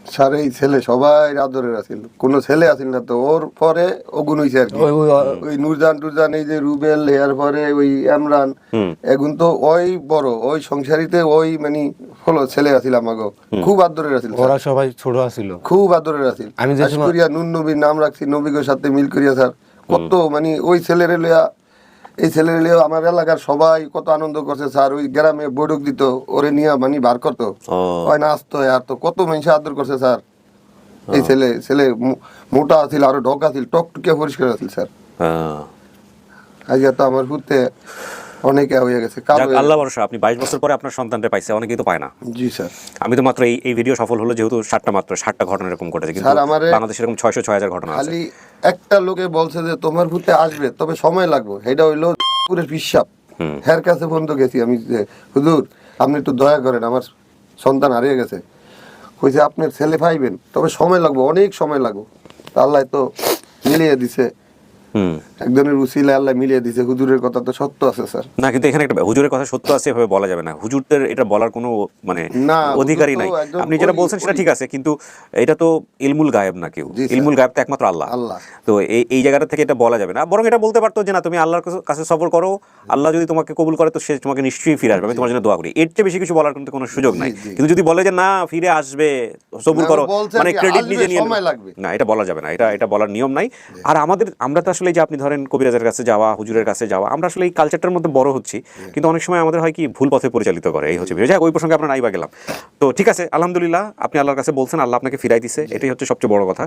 Speaker 2: স্যার এই ছেলে সবাই আদরের আছিল, কোনো ছেলে আছিল না, তো ওর পরে ওগুন হইছে আর কি। ওই নুরজান এই যে রুবেল, এর পরে ওই ইমরান, এখন তো ওই বড় ওই সংসারিতে ওই মানে হলো ছেলে আছিল আমাগো, খুব আদরের আছিল।
Speaker 9: ওরা সবাই ছোট আছিল,
Speaker 2: খুব আদরের আছিল। আমি যে করিয়া নুন নবীর নাম রাখছি, নবীগের সাথে মিল করিয়া স্যার কত মানে ওই ছেলেরে লইয়া, এই ছেলের লিয়ে আমার এলাকার সবাই কত আনন্দ করছে স্যার। ওই গ্রামে বৈঠক দিত, ওরে নিয়ে মানে বার করতো, ওই নাচতো, আর তো কত মানুষ আদর করছে স্যার। এই ছেলে মোটা আছিল, আরো ঢোকা ছিল, টকটুকে পরিষ্কার আছিল স্যার। আজ তো আমার ঘুরতে অনেকে হয়ে গেছে।
Speaker 1: আল্লাহ ভরসা, আপনি 22 বছর পরে আপনার সন্তানটা পাইছে, অনেকেই তো পায় না।
Speaker 2: জি স্যার।
Speaker 1: আমি তো মাত্র এই ভিডিও সফল হলো যেহেতু 7টা ঘটনা এরকম ঘটেছে, কিন্তু বাংলাদেশে এরকম 600-6000 ঘটনা আছে।
Speaker 2: খালি একটা লোকে বলছে যে তোমার ভূতে আসবে, তবে সময় লাগবে, এটা হইলো পুরো বিশ্বাস। হের কাছে বন্ধু গেছি আমি, যে হুজুর আপনি একটু দয়া করেন, আমার সন্তান হারিয়ে গেছে। কইছে আপনার ছেলে পাইবেন, তবে সময় লাগবে, অনেক সময় লাগবে। আল্লাহ তো মিলিয়ে দিছে, একজনের উসিলা আল্লাহ মিলিয়ে দিছে। হুজুরের কথা তো সত্য আছে স্যার।
Speaker 1: না, কিন্তু এখানে একটা হুজুরের কথা সত্য আছে এভাবে বলা যাবে না, হুজুরদের এটা বলার কোনো মানে অধিকারই নাই। আপনি যেটা বলছেন সেটা ঠিক আছে, কিন্তু এটা তো ইলমুল গায়েব না, কেউ ইলমুল গায়েব তো একমাত্র আল্লাহ। তো এই জায়গাটা থেকে এটা বলা যাবে না। বরং এটা বলতে পারতো যে না, তুমি আল্লাহর কাছে সফর করো, আল্লাহ যদি তোমাকে কবুল করে তো সে তোমাকে নিশ্চয়ই ফিরে আসবে, আমি তোমার জন্য দোয়া করি। এর চেয়ে বেশি কিছু বলার কিন্তু কোনো সুযোগ নাই। কিন্তু যদি বলে যে না ফিরে আসবে, সবুর করো, মানে ক্রেডিট নিজে নিয়ে, না, এটা বলা যাবে না, এটা বলার নিয়ম নাই। আর আমরা তো আসলে যে আপনি ধরেন কবিরাজের কাছে যাওয়া, হুজুরের কাছে যাওয়া, আমরা আসলে এই কালচারটার মধ্যে বড় হচ্ছি, কিন্তু অনেক সময় আমাদের হয় কি ভুল পথে পরিচালিত করে, এই হচ্ছে বিষয়। ওই প্রসঙ্গে আমরা নাই বা গেলাম। তো ঠিক আছে, আলহামদুলিল্লাহ আপনি আল্লাহর কাছে বলছেন, আল্লাহ আপনাকে ফিরাই দিছে, এটাই হচ্ছে সবচেয়ে বড় কথা।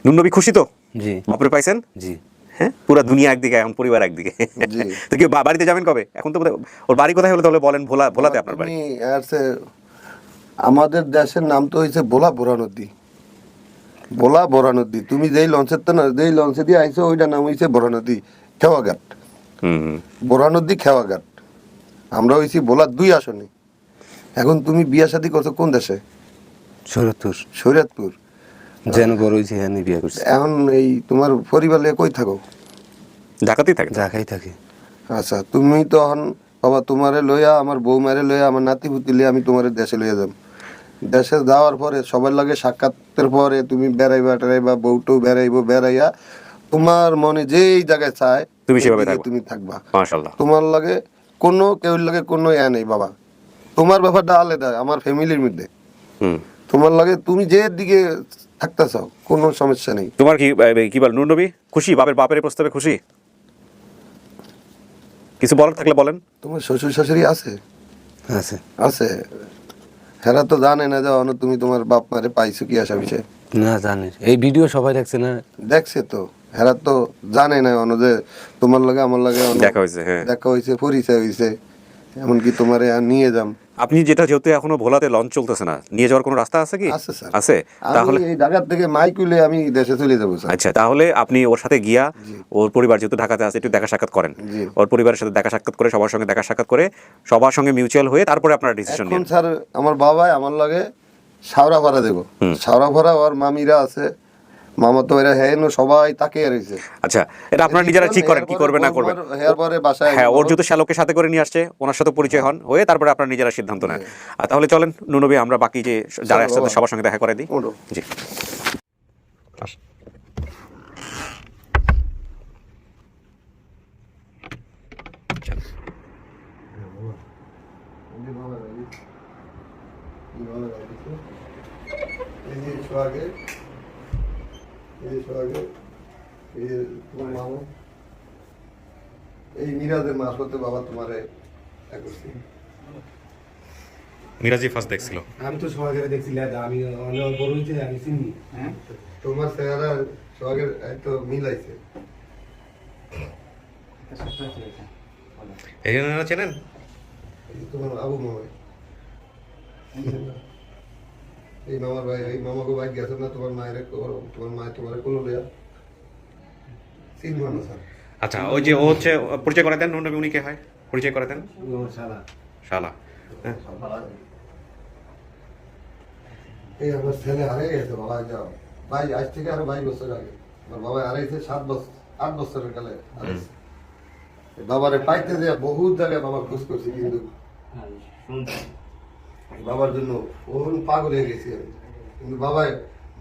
Speaker 1: নুনবী খুশি তো?
Speaker 9: জি।
Speaker 1: বাপরে পাইছেন?
Speaker 9: জি।
Speaker 1: হ্যাঁ, পুরো দুনিয়া একদিকে, এখন পরিবার একদিকে। তো কি বাড়িতে যাবেন কবে? এখন তো ওর বাড়ি কোথায় হলো তাহলে বলেন? ভোলাতে আপনার বাড়ি?
Speaker 2: আমাদের দেশের নাম তো হয়েছে বোরা নদী। তুমি যেই লঞ্চে দিয়ে আইছো ওইটা নাম হয়েছে বোরা নদী খেওয়াঘাট। বোরা নদী খেওয়াঘাট। আমরা হয়েছি বোলার 2 আসনে। এখন তুমি বিয়া শাদী করছো কোন দেশে?
Speaker 9: শরীয়তপুর। যেন বড় হয়েছে হ্যাঁ বিয়ে করছে।
Speaker 2: এখন এই তোমার পরিবার লিয়ে কই থাকো?
Speaker 6: ঢাকাতেই থাকে।
Speaker 9: ঢাকাই থাকে।
Speaker 2: আচ্ছা, তুমি তো এখন বাবা তোমারে লইয়া, আমার বৌমারে লইয়া, আমার নাতি পুতি লিয়ে আমি তোমারে দেশে লইয়া যাব। দেশে যাওয়ার পরে সবার লাগে সাক্ষাতের পরে তুমি বেড়াইবা টেরাইবা, বউটাও বেড়াইয়া তোমার মনে যেই জায়গায় চায়
Speaker 6: তুমি সেভাবে
Speaker 2: ওইদিকে
Speaker 6: থাকবা।
Speaker 2: তুমি থাকবা।
Speaker 6: মাশাআল্লাহ।
Speaker 2: তোমার লাগে কোনো কেউর লাগে কোনো নেই বাবা। তোমার ব্যাপারটা আলাদা আমার ফ্যামিলির মধ্যে।
Speaker 6: হুম।
Speaker 2: তোমার লাগে তুমি যে দিকে থাকতে চাও কোনো সমস্যা নেই।
Speaker 6: তোমার কি বল নূর নবী খুশি? বাপের প্রস্তাবে খুশি? কিছু বলার থাকলে বলেন।
Speaker 2: তোমার শ্বশুর শাশুড়ি আছে?
Speaker 9: আছে।
Speaker 2: আছে। হেরা তো জানে না যে তুমি তোমার বাপ মারে পাইছো কি আসা বিষয়?
Speaker 9: না জানি, এই ভিডিও সবাই দেখছে না?
Speaker 2: দেখছে তো, হেরা তো জানে না যে তোমার লাগে আমার লাগে
Speaker 6: দেখা হয়েছে। হ্যাঁ,
Speaker 2: দেখা হয়েছে, পরিচয় হয়েছে, এমনকি তোমারে নিয়ে যাম।
Speaker 6: আপনি যেহেতু এখনো ভোলাতে লঞ্চ চলতেছে না, নিয়ে যাওয়ার কোনো রাস্তা আছে কি?
Speaker 2: আছে স্যার।
Speaker 6: আছে? তাহলে
Speaker 2: এই ঢাকা থেকে মাইকুলে আমি দেশে চলে যাবো স্যার।
Speaker 6: আচ্ছা, তাহলে আপনি ওর সাথে গিয়া ওর পরিবার যেহেতু ঢাকাতে আছে একটু দেখা সাক্ষাৎ করেন।
Speaker 2: জি।
Speaker 6: ওর পরিবারের সাথে দেখা সাক্ষাৎ করে, সবার সঙ্গে দেখা সাক্ষাৎ করে, সবার সঙ্গে মিউচুয়াল হয়ে তারপরে আপনারা ডিসিশন
Speaker 2: এখন
Speaker 6: নেন।
Speaker 2: স্যার আমার বাবাই আমার লাগে সাওড়াপাড়া দেবো। সাওড়াপাড়া ওর মামিরা আছে, মামা তো এরা হ্যাঁ সবাই তাকে রয়েছে।
Speaker 6: আচ্ছা, এটা আপনারা নিজেরা ঠিক করেন কি করবেন না করবেন।
Speaker 2: এরপরে বাসায়
Speaker 6: হ্যাঁ, ওর যেহেতু শ্যালককে সাথে করে নিয়ে আসছে, ওনার সাথে পরিচয় হন, হয়ে তারপরে আপনারা নিজেরা সিদ্ধান্ত নেন। আর তাহলে চলেন নূর নবী, আমরা বাকি যে যারা একসাথে সবার সঙ্গে দেখা করে দিই।
Speaker 2: ওঠো।
Speaker 6: জি।
Speaker 2: এই মিরাজের মারফতে বাবা তোমারে করছি।
Speaker 6: মিরাজি ফার্স্ট দেখছিল।
Speaker 5: আমি তো সবাই দেখছিলাম, আমি অনেক বড় হয়েছে আমি চিনি।
Speaker 2: তোমার চেহারা সোহাগের একটু মিলাইছে।
Speaker 6: এই জন্য চেনেন?
Speaker 2: এই তোমার আবু মামাই, এই মামার ভাই, এই মামাকে ভাই গেছে না তোমার মায়ের, তোমার মায়ের তোমার কোলো লিয়া চিনব না স্যার।
Speaker 6: আচ্ছা, ওই যে ও হচ্ছে, পরিচয় করে দেন নূর নবী, উনি কে হয়? পরিচয় করে দেন।
Speaker 5: শালা
Speaker 6: শালা। হ্যাঁ।
Speaker 2: এই আমার ছেলে হারিয়ে গেছে বাবা, যাও ভাই আজ থেকে আরো 22 বছর আগে আমার বাবা হারাইছে, 8 বছরের কালে হারাইছে। বাবারে পাইতে যে বহুত জায়গায় বাবা খোঁজ করছি, কিন্তু বাবার জন্য বহু পাগল হয়ে গেছি আমি। কিন্তু বাবাই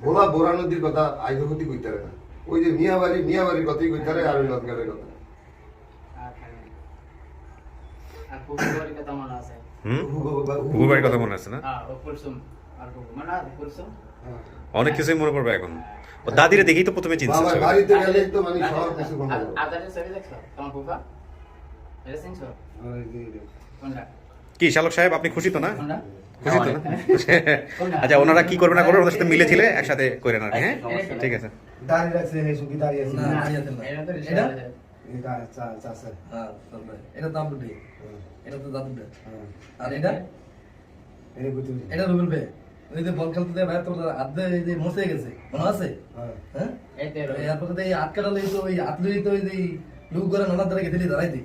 Speaker 2: ভোলা বোরা নদীর কথা আইজ ক্ষতি করতে পারে না, ওই যে মিয়াবাড়ির কথাই করতে পারে, আর ওই লঙ্কারের কথা।
Speaker 6: হুবুবাড়ির কথা মনে আছে না? অনেক কিছুই মনে পড়বে এখন। ও দাদিরে দেখেই তো প্রথমে চিনছে।
Speaker 2: বাবার বাড়িতে গেলে তো মানে সব কিছু মনে পড়ে।
Speaker 6: কি শালক সাহেব, আপনি খুশি তো না? খুশি তো না? আচ্ছা, ওনারা কি করবে না করবে ওদের সাথে মিলে ছিলে একসাথে করে না। হ্যাঁ, ঠিক আছে।
Speaker 5: দাঁড়িয়ে রাখছে, এই সুখী দাঁড়িয়ে আছে না? এটা এটা দাম দুটি, এটা তো দাম দুটি। আর এটা এটা রুবেল ভাই, ওই যে বল খেলতে ভাই তোর আধে এই যে মরতে গেছে, মনে আছে? হ্যাঁ, এরপরে তো এই আটকাটা লই তো ওই আতলই তো ওই যে লুক করে নানা ধরে গেছিলি দাঁড়াইতে,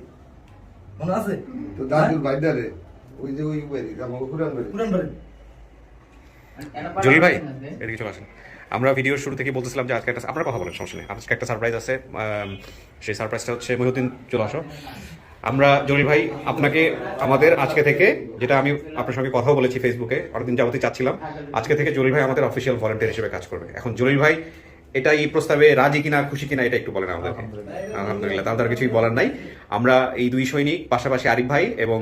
Speaker 5: মনে আছে?
Speaker 2: তো দাদুর বাইদারে ওই যে ওই বাড়ি আমার পুরান বাড়ি।
Speaker 5: পুরান বাড়ি।
Speaker 6: জলিল ভাই, এদিকে চলে আসেন। আমরা ভিডিওর শুরু থেকে বলতেছিলাম যে আজকে একটা, আপনারা কথা বলেন, সমস্যা নেই, আজকে একটা সারপ্রাইজ আছে। সেই সারপ্রাইজটা হচ্ছে মহিউদ্দিন, চলে আসো। আমরা জলিল ভাই আপনাকে আমাদের আজকে থেকে, যেটা আমি আপনার সঙ্গে কথাও বলেছি ফেসবুকে, অনেকদিন যাবতই চাচ্ছিলাম, আজকে থেকে জলিল ভাই আমাদের অফিসিয়াল ভলান্টিয়ার হিসেবে কাজ করবে। এখন জলিল ভাই এটা এই প্রস্তাবে রাজি কিনা, খুশি কিনা, এটা একটু বলেন আমাদেরকে। আলহামদুলিল্লাহ, তাহলে আর কিছুই বলার নাই। আমরা এই দুই সৈনিক, পাশাপাশি আরিফ ভাই এবং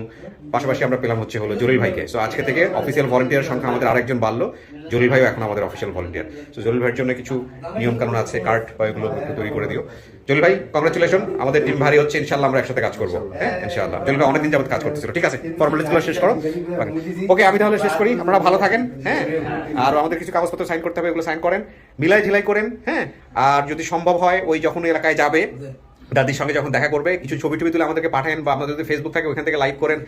Speaker 6: পাশাপাশি আমরা পেলাম হচ্ছে হলো জলিল ভাইকে। সো আজকে থেকে অফিসিয়াল ভলান্টিয়ার সংখ্যা আমাদের আরেকজন বাড়লো, জলিল ভাইও এখন আমাদের অফিসিয়াল ভলান্টিয়ার। সো জলিল ভাইয়ের জন্য কিছু নিয়ম কানুন আছে, কার্ড বা এগুলো একটু তৈরি করে দিও। জলিল ভাই কংগ্রেচুলেশন, আমাদের টিম ভারী হচ্ছে, ইনশাল্লাহ আমরা একসাথে কাজ করবো। হ্যাঁ, ইনশাল্লাহ। জলিল ভাই অনেকদিন যাবত কাজ করতেছিল, ঠিক আছে, ফর্মালিটিগুলো শেষ করো। ওকে, আমি তাহলে শেষ করি, আপনারা ভালো থাকেন। হ্যাঁ, আর আমাদের কিছু কাগজপত্র সাইন করতে হবে, এগুলো সাইন করেন, মিলাই ঝিলাই করেন। হ্যাঁ, আর যদি সম্ভব হয় ওই যখন এলাকায় যাবে দাদির সঙ্গে যখন দেখা করবে, কিছু ছবি টবি তুলে আমাদেরকে পাঠান, বা আপনাদের যদি ফেসবুক থাকে ওইখান থেকে লাইভ করেন।